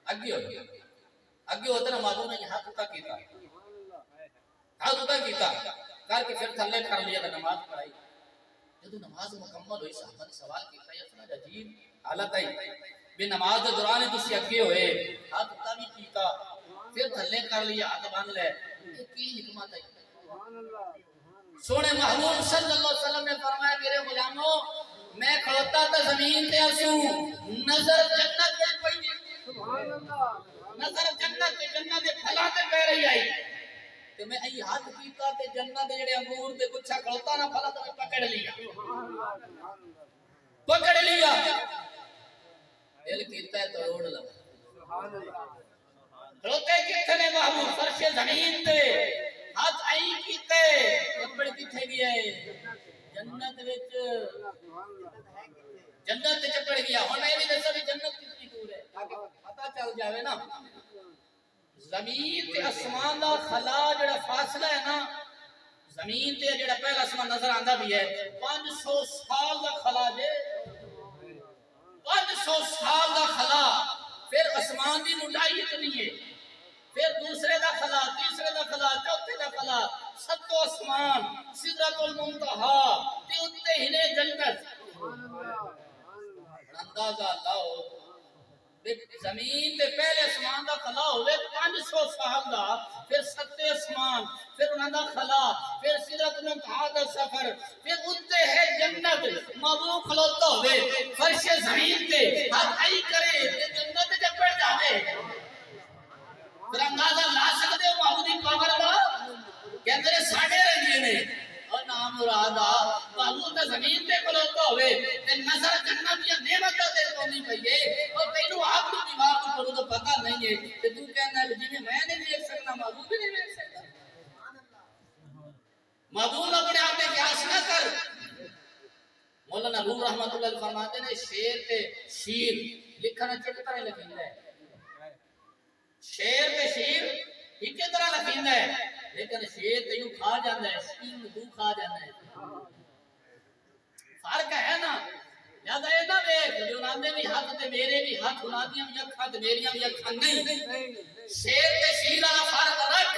اگے ہو گئے اگے ہوتے نا محبوب نے یہ ہاتھ اٹھا کیتا ہاتھ اٹھا کیتا کر کے پھر تھلے کر لیا تو نماز پڑھائی جب نماز مکمل ہوئی صحابہ نے سوال کیتا یا سنا عجیب حالت آئی بے نماز کے دوران تسی اگے ہوئے ہاتھ اٹھا بھی کیتا پھر تھلے کر لیا ہاتھ باندھ لے یہ کی حکمت ہے سبحان اللہ سونے محبوب صلی اللہ علیہ وسلم نے فرمایا میرے غلاموں میں کھڑوتا تھا زمین تے اسوں نظر جنت تے پئی سبحان اللہ نظر جنت دے پھلاں تے پہ رہی آئی تے میں ای ہاتھ کیتا تے جنت دے جڑے انگور تے گچھا کھڑوتا نا پھلا تے پکڑ لیا پکڑ لیا دل کیتا ہے توڑ لو سبحان اللہ کھڑوتے کتنے محبوب فرش زمین تے ہاتھ آئی کیتے چپڑ کتھے گیا ہے جنت وچ جنت چپڑ گیا ہن اے وی دسو کہ جنت کتنی دور ہے تاکہ پتہ چل جاوے نا زمین تے آسمان دا خلا جڑا فاصلہ ہے نا زمین تے جڑا پہلا آسمان نظر آندا بھی ہے 500 سال دا خلا جے 500 سال دا خلا پھر آسمان دی مٹائی اتنی ہے پھر دوسرے دا خلا تیسرے دا خلا چوتھے دا خلا ستو آسمان سدرۃ المنتہا تے اوتے ہنے جنت اندازہ لاؤ زمین تے پہلے آسمان دا خلا ہوئے 500 سال دا پھر ستے آسمان پھر انہاں دا خلا پھر سدرۃ المنتہا دا سفر پھر اوتے ہے جنت محبوب کھلوتا ہوئے فرش زمین تے ہاتھ آئی کرے تے جنت جب پڑ جاوے پھر اندازہ لا سکتے ہو محبوبی پاور دا کہتے ہیں ساڑھے رنگے نے اور نام مرادہ محبوب دا زمین تے کھلوتا ہوئے تے نظر جنت یا نعمت تے کونی پئیے اور تینوں آپ کو دیوار کو پڑھو تو پتہ نہیں ہے کہ تو کہنا ہے جی میں نہیں دیکھ سکتا محبوب بھی نہیں دیکھ سکتا محبوب اپنے آپ میں قیاس نہ کر مولانا روح رحمت اللہ علیہ فرماتے ہیں شیر تے شیر لکھنا چکتا ہے لکھندا ہے شیر تے شیر ایک طرح لکھندا ہے لیکن شیر تے یوں کھا جاندا ہے شیر دو کھا جاندا ہے فرق ہے نا لہذا یہ نہ دیکھ جو ناندے بھی ہاتھ تے میرے بھی ہاتھ انادیاں بھی اکھاں تے میریاں بھی اکھاں نہیں شیر تے شیر والا فرق رکھ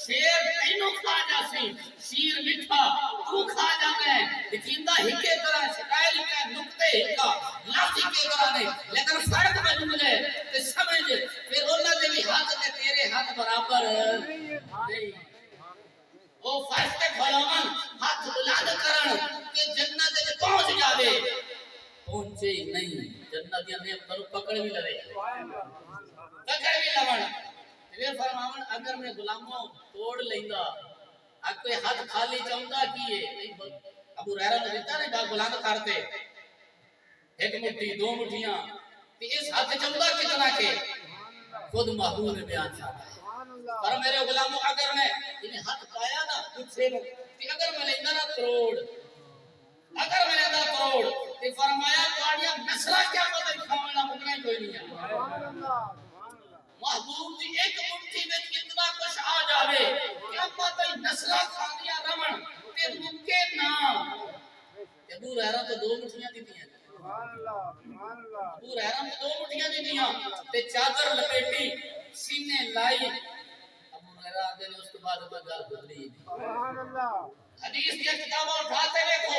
شیر تینوں کھا جاسی شیر میٹھا تو کھا جانا ہے لکھندا ہکے طرح شکایل کا نقطے ہکا لفظ ہکے طرح نہیں لیکن فرق میں جملے تے سمجھ پھر انہاں دے بھی ہاتھ تے تیرے ہاتھ برابر نہیں وہ فرش تے کھلاون ہاتھ بلند کرن کہ جنت وچ پہنچ جاوے پہنچے ہی نہیں جنت دی نعمت پکڑ بھی لے پکڑ بھی لون پھر فرماون اگر میں غلاموں توڑ لیندا ا کوئی ہاتھ خالی چاہندا کیے نہیں ابو ہریرہ نے دیتا نہیں باغ بلند کرتے ایک مٹھی دو مٹھیاں تے اس ہاتھ چاہندا کتنا کے خود محبوب نے بیان فرمایا پر میرے غلاموں اگر میں انہیں ہاتھ پایا نا پوچھے کہ اگر میں لیندا نا کروڑ اگر میں لیندا کروڑ تے فرمایا تواڈیاں نسلاں کیا پتہ کھاونا مکنا کوئی نہیں ہے محبوب دی ایک مٹھی وچ کتنا کچھ آ جاوے کہ اما تے نسلاں کھاندیاں رہن تے مکے نا ابو ہریرہ تو دو مٹھیاں دتیاں سبحان اللہ ابو ہریرہ نے دو مٹھیاں دتیاں تے چادر لپیٹی سینے لائی ابو ہریرہ دے اس کے بعد گل بدلی سبحان اللہ حدیث کی کتابیں اٹھاتے دیکھو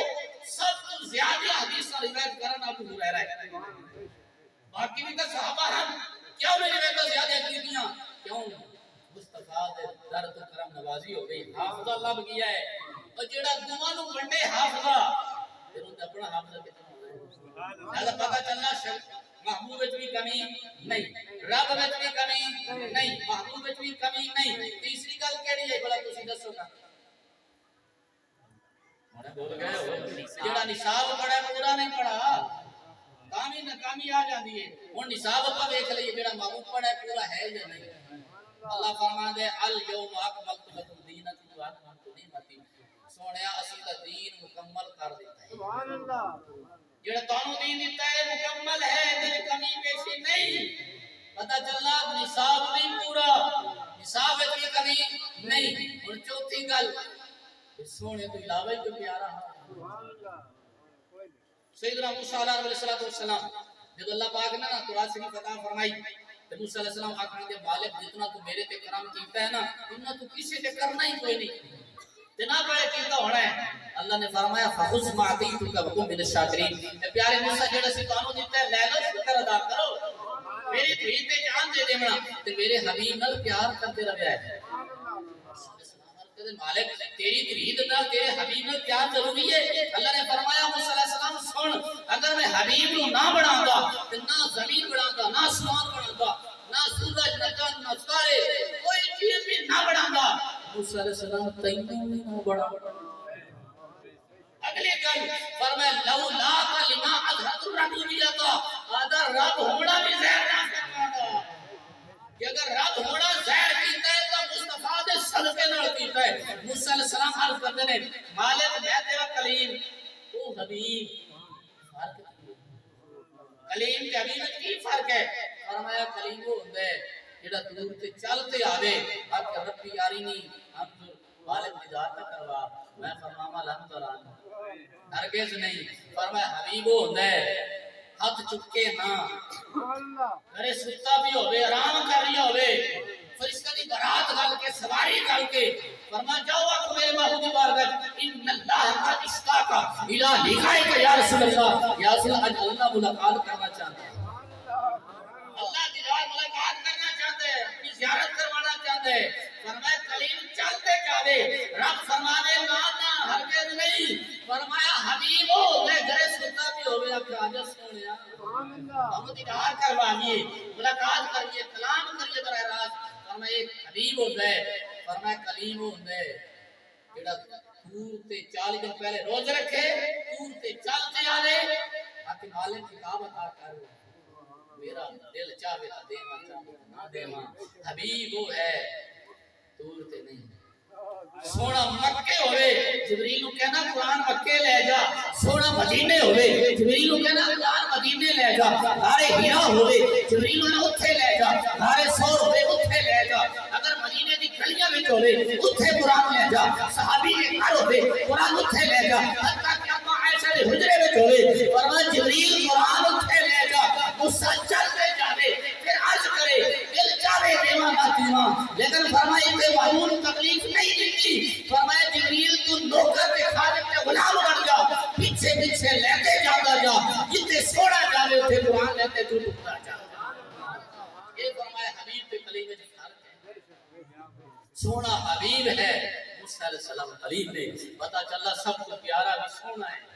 سب سے زیادہ حدیث روایت کرنا ابو ہریرہ ہے باقی بھی تو صحابہ ہیں کیوں نہیں روایت زیادہ کیتیاں کیوں مصطفیٰ دے در تو کرم نوازی ہو گئی حافظہ لب گیا ہے اور جڑا دعا نو ونڈے حافظہ پھر ان اپنا حافظہ کتنا ہونا ہے پتہ چلنا محبوب وچ بھی کمی نہیں رب وچ بھی کمی نہیں محبوب وچ بھی کمی نہیں تیسری گل کیڑی ہے بڑا تسی دسو گا جڑا نصاب پڑھا پورا نہیں پڑھا کامی ناکامی آ جاندی ہے ہن نصاب اپا دیکھ لئیے جڑا محبوب پڑھا پورا ہے یا نہیں اللہ فرماندا ہے الیوم اکملت لکم دینکم واتممت نعمتی سونیا اسی دا دین مکمل کر دیتا ہے سبحان اللہ جڑا تانوں دین دیتا ہے مکمل ہے تے کمی پیشی نہیں پتہ چلا نصاب نہیں پورا نصاب وچ کمی نہیں ہن چوتھی گل سونے تو علاوہ ہی پیارا سبحان اللہ سیدنا موسیٰ علیہ السلام جب اللہ پاک نے نا قرآن شریف عطا فرمائی تو موسیٰ علیہ السلام آخر دے مالک جتنا تو میرے تے کرم کیتا ہے نا اتنا تو کسی تے کرنا ہی کوئی نہیں جناب بڑے کیتا ہونا ہے اللہ نے فرمایا فخذ ما اعطیتک وکن من الشاکرین اے پیارے موسیٰ جڑا سی تانوں دیتا ہے لے لو شکر ادا کرو میری دھی تے جان دے دینا تے میرے حبیب نال پیار کرتے رہیا ہے مالک تیری ترید نال تیرے حبیب نال پیار ضروری ہے اللہ نے فرمایا موسیٰ علیہ السلام سن اگر میں حبیب نو نہ بناوندا تے نہ زمین بناوندا نہ آسمان بناوندا نہ سورج نہ چاند نہ ستارے کوئی چیز بھی نہ بناوندا موسیٰ علیہ السلام تینوں بھی نہ بناوندا اگلی گل فرمایا لولا لما اظہرت الربوبیت اگر رب ہونا بھی زہر نہ کروانا کہ اگر رب ہونا زہر کیتا ہے تو مصطفیٰ دے صدقے نال کیتا ہے موسی علیہ السلام عرض کرتے نے مالک میں تیرا کلیم تو حبیب فرق کلیم تے حبیب وچ کی فرق ہے فرمایا کلیم وہ ہوندا ہے جڑا دور تے چل تے آوے اب ربی یاری نہیں ہم مالک نجات نہ کروا میں فرماواں لم تران ہرگز نہیں فرمایا حبیب وہ ہوندا ہے ہاتھ چکے نہ ارے ستا بھی ہوے آرام کر رہی ہوے فرشتہ دی برات گل کے سواری کر کے فرمایا جاؤ آپ میرے محبوب کی بارگاہ ان اللہ کا اشتاقا الہ لکھائے کہ یا رسول اللہ یا رسول اللہ ملاقات کرنا چاہتا ہے اللہ دیدار ملاقات کرنا چاہتے ہیں اپنی زیارت کروانا چاہتے ہیں فرمایا کلیم چلتے جاوے رب فرمانے نہ ہرگز نہیں فرمایا حبیبو میں گھر ستا بھی ہوئے اب حاجت سنیا ہم دیدار کروائیے ملاقات کریے کلام کریے براہ راست فرمایا ایک حبیب ہوتا ہے فرمایا کلیم ہوتا ہے جڑا دور تے 40 دن پہلے روز رکھے دور تے چلتے آوے تاکہ مالک کتاب عطا کرے میرا دل چاہے تو دیواں چاہے نہ دیواں حبیب وہ ہے دور تے نہیں سونا مکے ہوئے جبریل نو کہنا قرآن مکے لے جا سونا مدینے ہوئے جبریل نو کہنا قرآن مدینے لے جا ہارے ہیرا ہوئے جبریل نو اتھے لے جا ہارے سور ہوئے اتھے لے جا اگر مدینے دی گلیاں وچ ہوئے اتھے قرآن لے جا صحابی کے گھر ہوئے قرآن اتھے لے جا حتیٰ کہ اما عائشہ دے حجرے وچ ہوئے فرمایا جبریل قرآن اتھے لے جا غصہ چلتے جاوے پھر عرض کرے دل چاہے دیواں نہ دیواں لیکن فرمایا کہ معمول تکلیف نہیں دیتی فرمایا جبریل تو نوکر کے خادم کے غلام بن جا پیچھے پیچھے لیتے جاتا جا جتنے سوڑا جاوے اتنے قرآن لیتے تو ٹکتا جا یہ فرمایا حبیب پہ کلیم جی فرق ہے سونا حبیب ہے موسیٰ علیہ السلام حبیب نے پتا چلا سب کو پیارا بھی سونا ہے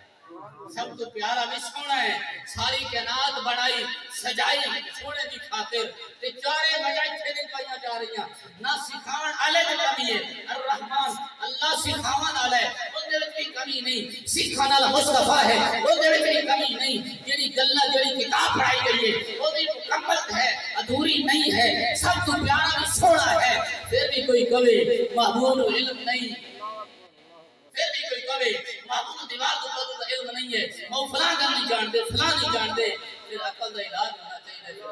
سب کو پیارا بھی سونا ہے ساری کائنات بڑائی سجائی سونے کی خاطر تے چارے بجائے تھے نہیں پائیاں جا رہی ہیں نہ سکھاون آلے کی کمی ہے الرحمن اللہ سکھاون آلے ان دے وچ کمی نہیں سکھان والا مصطفیٰ ہے ان دے وچ کمی نہیں جڑی گلاں جڑی کتاب پڑھائی گئی ہے وہ بھی مکمل ہے ادھوری نہیں ہے سب کو پیارا بھی سونا ہے پھر بھی کوئی کہے محبوب علم نہیں پھر بھی کوئی کہے محبوب دیوار کو پڑھو تو علم نہیں ہے وہ فلاں کا نہیں جانتے فلاں نہیں جانتے پھر عقل کا علاج ہونا چاہیے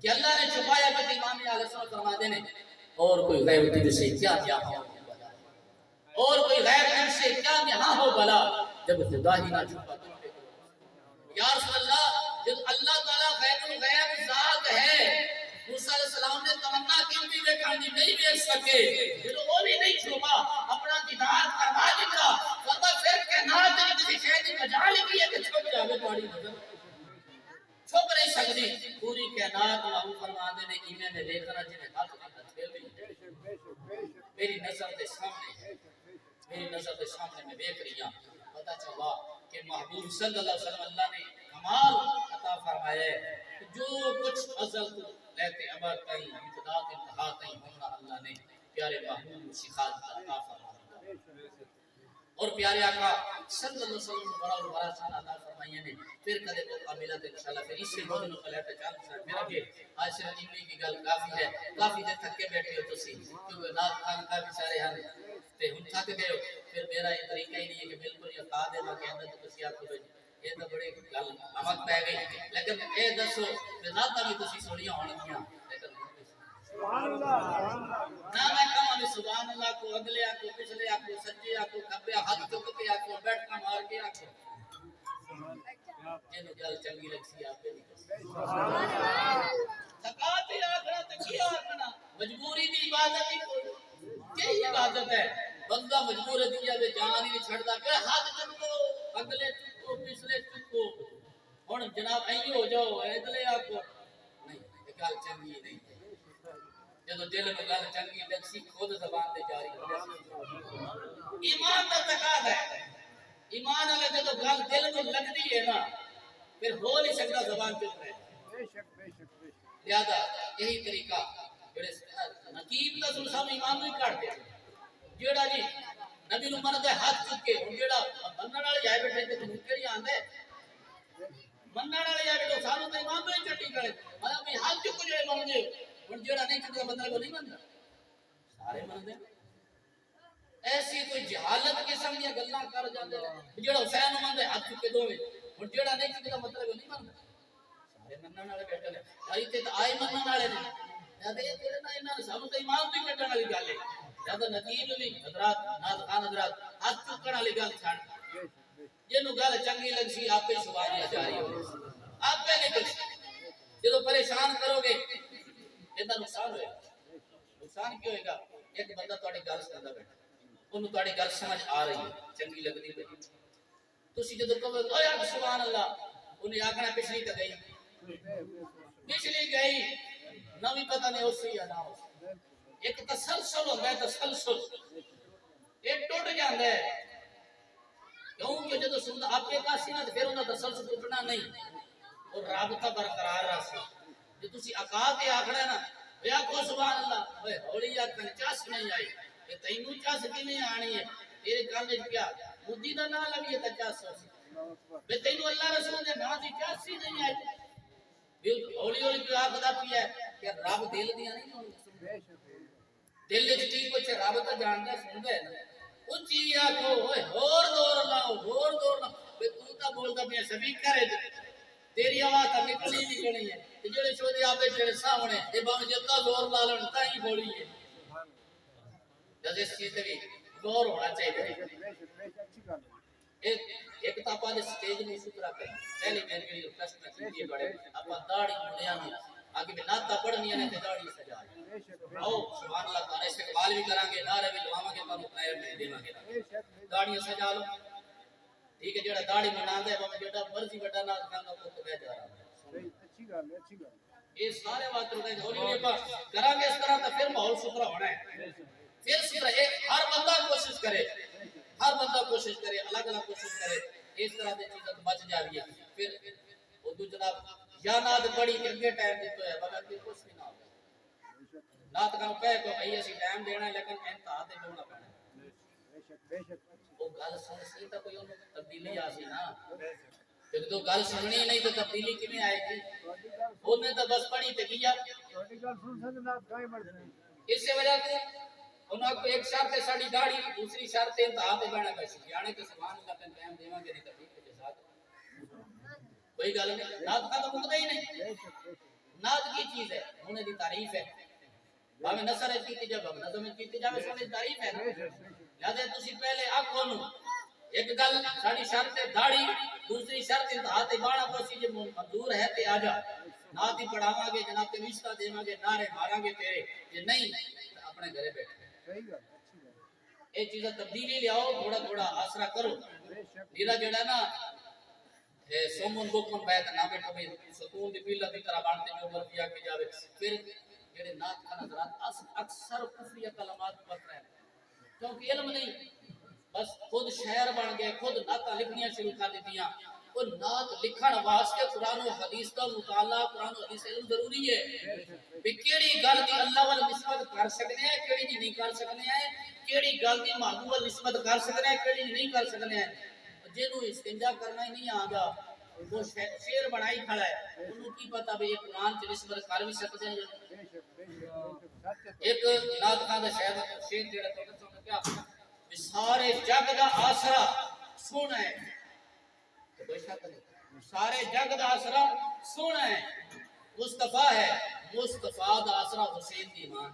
کہ اللہ نے چھپایا کہ امام علیہ السلام فرما دینے اور کوئی غیب تجھ سے کیا ہو بلا اور کوئی غیب تجھ سے کیا یہاں ہو بلا جب خدا ہی نہ چھپا یا رسول اللہ جب اللہ تعالیٰ غیب الغیب ذات ہے موسیٰ علیہ السلام نے تمنا کیوں بھی دیکھانی نہیں دیکھ سکے جو وہ بھی نہیں چھپا اپنا دیدار کروا دیتا فرما پھر کائنات نے کسی شے کی مجال کی ہے کہ چھپ جاوے تمہاری نظر چھپ نہیں سکتی پوری کائنات اللہ فرما دینے اینے میں دیکھنا جنہیں حق کی تطبیق میری نظر کے سامنے میری نظر کے سامنے میں دیکھ رہی ہوں پتہ چلا کہ محبوب صلی اللہ علیہ وسلم اللہ نے کمال عطا فرمایا ہے جو کچھ ازل تو لیتے ابد تائیں ابتدا کے انتہا تائیں ہونا اللہ نے پیارے محبوب سکھا عطا فرمایا اور پیارے آقا صلی اللہ علیہ وسلم بڑا اور بڑا شان عطا فرمائیے نے پھر کدے تو قابلت انشاءاللہ پھر اس سے موضوع کو لے کے چل سکتے میرا کہ آج سے اتنی کی گل کافی ہے کافی دیر تھک کے بیٹھے ہو تسی کیونکہ نات خان کا بیچارے ہیں تے ہن تھک گئے ہو پھر میرا یہ طریقہ ہی نہیں ہے کہ بالکل یہ قا دے کہ اندر تو تسی آپ کو یہ تو بڑے گل امک پہ گئی لیکن اے دسو کہ ذاتاں بھی تسی سنیاں ہونگیاں لیکن سبحان اللہ نہ میں کہاں بھی سبحان اللہ کو اگلے آکو پچھلے آکو سجے آکو کبے ہاتھ چکتے آکو بیٹھ کا مار کے آکو جنہوں گل چنگی لگسی آپ پہ نہیں تھکاتے آخرا تکیا آخنا مجبوری دی عبادت ہی کوئی یہی عبادت ہے بندہ مجبور ہے دیا بے جان ہی چھڑ دا کہ ہاتھ چکو اگلے چکو پچھلے چکو ہن جناب ایو ہو جاؤ اگلے آکو نہیں گل چنگی نہیں جدو دل میں گل چنگی لگسی خود زبان تے جاری ہو ایمان دا تقاضا ہے ایمان والے جدو گل دل میں لگدی ہے نا پھر ہو نہیں سکتا زبان چپ رہے بے شک بے شک بے شک لہذا یہی طریقہ جڑے نقیب دا سلسلہ ایمان نہیں کاٹ دے جیڑا جی نبی نو منہ دے ہاتھ چک کے ہن جیڑا منن والے جائے بیٹھے تے کیڑی آندے منن والے جائے بیٹھے سانو تے ایمان نہیں چٹی کرے مطلب ہاتھ چک جڑے من دے ہن جیڑا نہیں چکدا بندہ کو نہیں مندا سارے منتے ایسی کوئی جہالت قسم دیا گلاں کر جاندے نے جڑا حسین نوں مندا ہاتھ چکے دوویں ہن جڑا نہیں چکدا مطلب نہیں مندا سارے منن والے بیٹھے نے ائی تے آئے منن والے نے جد اے تیرے نال انہاں سب تے ایمان دی کٹن والی گل ہے جد نتیب بھی حضرات ناز خان حضرات ہاتھ چکن والی گل چھڑ جنوں گل چنگی لگسی آپے سبحان جاری ہو آپے نکل جدوں پریشان کرو گے ایندا نقصان ہوئے نقصان کیوں ہوئے گا ایک بندہ تہاڈی گل سندا بیٹھا انہوں تہاڈی گل سمجھ آ رہی ہے چنگی لگدی پئی تسی جدوں کہو او یا سبحان اللہ انہیں آکھنا پچھلی تے گئی پچھلی گئی نویں پتہ نہیں اسی یا نہ اسی ایک تسلسل ہوندا ہے تسلسل ایک ٹوٹ جاندا ہے کیونکہ جدوں سندا آپے کاسی نہ پھر انہاں تسلسل ٹوٹنا نہیں اور رابطہ برقرار رہے جو تسی اکا تے آکھنا نا یا کو سبحان اللہ اوے ہولی آکھن چاس نہیں آئی کہ تینوں چاس کیویں آنی ہے تیرے کان وچ کیا مودی دا نام لگی تے چاس بے تینوں اللہ رسول دے نام دی چاس ہی نہیں آئی ہولی ہولی کوئی آکھدا پیا ہے کہ رب دل دیاں نہیں ہوندا دل وچ کی کچھ رب تے جاندا سندا ہے نا اونچی آکھو اوے ہور دور لاؤ ہور دور لاؤ بے تو تا بولدا پیا سپیکر ہے تیری آواز تا نکلنی نکلنی ہے تے جڑے شودے آپے تیرے سامنے اے باویں جتا زور لا لن تا ہی بولی ہے جد اس چیز تے بھی غور ہونا چاہیے ایک تا اپا دے سٹیج نہیں ستھرا کر پہلی میں میری ریکویسٹ میں کی بڑے اپا داڑھی منڈیاں میں آگے میں ناتا پڑھنی ہے تے داڑھی سجا آؤ سبحان اللہ تعالی استقبال بھی کران گے نعرے بھی لواواں گے پر خیر میں دیواں گے داڑھی سجا لو ٹھیک ہے جڑا داڑھی مناندا ہے باویں جڑا مرضی بڑا نہ کھانا کو تے بیٹھ جا رہا اچھی گل ہے اچھی گل یہ سارے بات ہوتے ہیں ہولی ہولی اپا کران گے اس طرح تا پھر ماحول ستھرا ہونا ہے پھر ستھرا ہر بندہ کوشش کرے الگ الگ کوشش کرے اس طرح دی چیزاں بچ جاوی ہے پھر اردو جناب یا ناد بڑی اگے ٹائم دتو ہے مگر کوئی کچھ نہیں نہ ہو نات کا کہے کو بھائی اسی ٹائم دینا ہے لیکن انتہا تے ہونا پینا بے شک وہ گل سن سی تا کوئی اون تبدیلی آ سی نا جب تو گل سننی نہیں تو تبدیلی کیویں آئے گی اونے تو بس پڑھی تے کیا تھوڑی گل سن سن نہ گائے مر اس وجہ سے انہاں کو ایک شرط ہے ساڈی داڑھی دوسری شرط ہے انتہا تے بہنا پیسی یعنی کہ سبحان اللہ تے ٹائم دیواں گے نہیں تے ٹھیک ہے ساتھ کوئی گل نہیں نات کا تو مکدا ہی نہیں نات کی چیز ہے انہیں دی تعریف ہے باویں نثر ہے کیتی جا باویں نظم کیتی جا سونے دی تعریف ہے لہذا تسی پہلے آکھو نو ایک گل ساڈی شرط ہے داڑھی دوسری شرط انتہا تے بہنا پیسی جے منظور ہے تے آ جا نات ہی پڑھاواں گے جناب تے نشتا دیواں گے نعرے ماراں گے تیرے جے نہیں اپنے گھرے بیٹھ صحیح گل اچھی گل اے چیزاں تبدیلی لیاؤ تھوڑا تھوڑا آسرا کرو میرا جڑا نا سومن بوکن بیت نہ بیٹھو بھی سکون دی پیلا دی طرح بانتے جو مرضی آ کے جاوے پھر جڑے نات کا نظرات اکثر کفریہ کلمات پڑھ رہے ہیں کیونکہ علم نہیں بس خود شاعر بن گئے خود نعتاں لکھنیاں شروع کر دیتیاں وہ نعت لکھن واسطے قرآن و حدیث کا مطالعہ قرآن و حدیث علم ضروری ہے کہ کیڑی گل دی اللہ وال نسبت کر سکنے ہیں کیڑی دی نہیں کر سکنے ہیں کیڑی گل دی محبوب وال نسبت کر سکنے ہیں کیڑی دی نہیں کر سکنے ہیں جنوں استنجا کرنا ہی نہیں آندا وہ شعر بنائی کھڑا ہے انہوں کی پتہ بھی یہ قرآن چ نسبت کر بھی سکتے ہیں ایک نعت خان دا شعر جڑا تو کیا سارے جگ دا آسرا سونا ہے کوئی شک نہیں سارے جگ دا آسرا سونا ہے مصطفیٰ ہے مصطفیٰ دا آسرا حسین دی ماں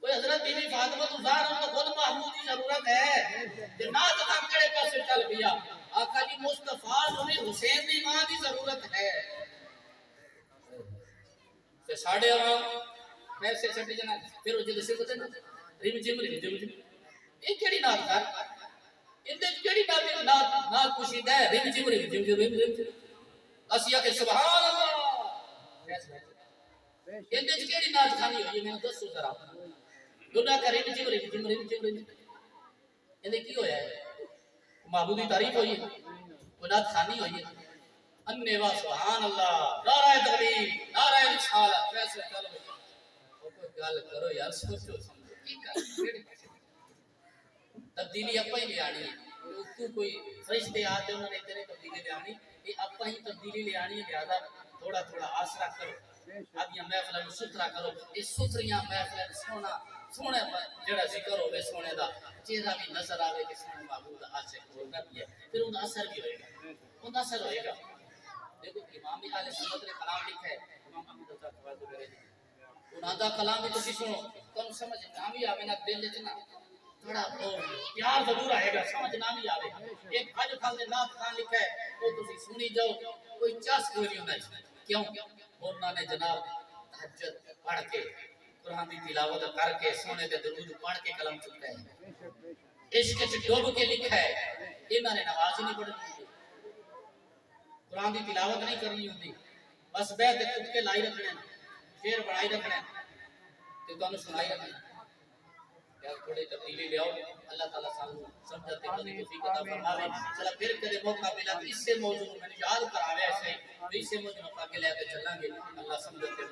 کوئی حضرت بی بی فاطمہ الزہرا ان کو خود محمود کی ضرورت ہے جنات کا کڑے پاسے چل پیا آقا جی مصطفیٰ انہیں حسین دی ماں دی ضرورت ہے تے ساڑھے عوام پیسے چھٹی جنا پھر وہ جلسے کو تے ریم جم یہ کیڑی نات کر اندے کیڑی نات پوشیدہ ہے ریم جم اسیا کہ سبحان اللہ اندے کیڑی نات کھانی ہوئی میں دسو ذرا دنیا کا ریم جم اندے کی ہویا ہے معبود کی تعریف ہوئی ہے وہ نات کھانی ہوئی ہے انے وا سبحان اللہ نعرہ تکبیر نعرہ رسالت کیسے چلو کوئی گل کرو یار سوچو سمجھو کی کر تبدیلی اپا ہی لے آنی ہے تو کوئی فرشتے آتے انہوں نے تیرے تبدیلی لے آنی یہ اپا ہی تبدیلی لے آنی ہے لہذا تھوڑا تھوڑا آسرا کرو آدیاں محفل نو ستھرا کرو اس ستھریاں محفل سونا سونے جڑا ذکر ہوے سونے دا چہرہ بھی نظر آوے کہ سونے معبود عاشق ہوتا بھی ہے پھر ان دا اثر بھی ہوئے گا ان دا اثر ہوئے گا دیکھو امام اہل سنت نے کلام لکھا ہے امام احمد رضا خواجہ میرے انہاں دا کلام بھی تسی سنو تانوں سمجھ نہ بھی آوے نہ دل وچ نہ تھوڑا پیار ضرور آئے گا سمجھ نہ بھی آوے ایک حج خان دے نات خان لکھا ہے وہ تسی سنی جاؤ کوئی چاس کوئی نہیں ہونا کیوں انہوں نے جناب تہجد پڑھ کے قرآن کی تلاوت کر کے سونے تے درود پڑھ کے قلم چکتا ہے عشق وچ ڈوب کے لکھا ہے انہاں نے نماز ہی نہیں پڑھنی ہوندی قرآن کی تلاوت نہیں کرنی ہوندی بس بیٹھ کے کتے لائی رکھنے شعر بنائی رکھنے تے تانوں سنائی رکھنا یا تھوڑے تبدیلی لے آؤ اللہ تعالیٰ سانو سمجھتے ہیں کہ توفیق عطا فرماوے چلا پھر کدے موقع ملا تو اس سے موضوع میں یاد کراوے ایسے اس سے موضوع پا کے لے کے چلیں گے اللہ سمجھتے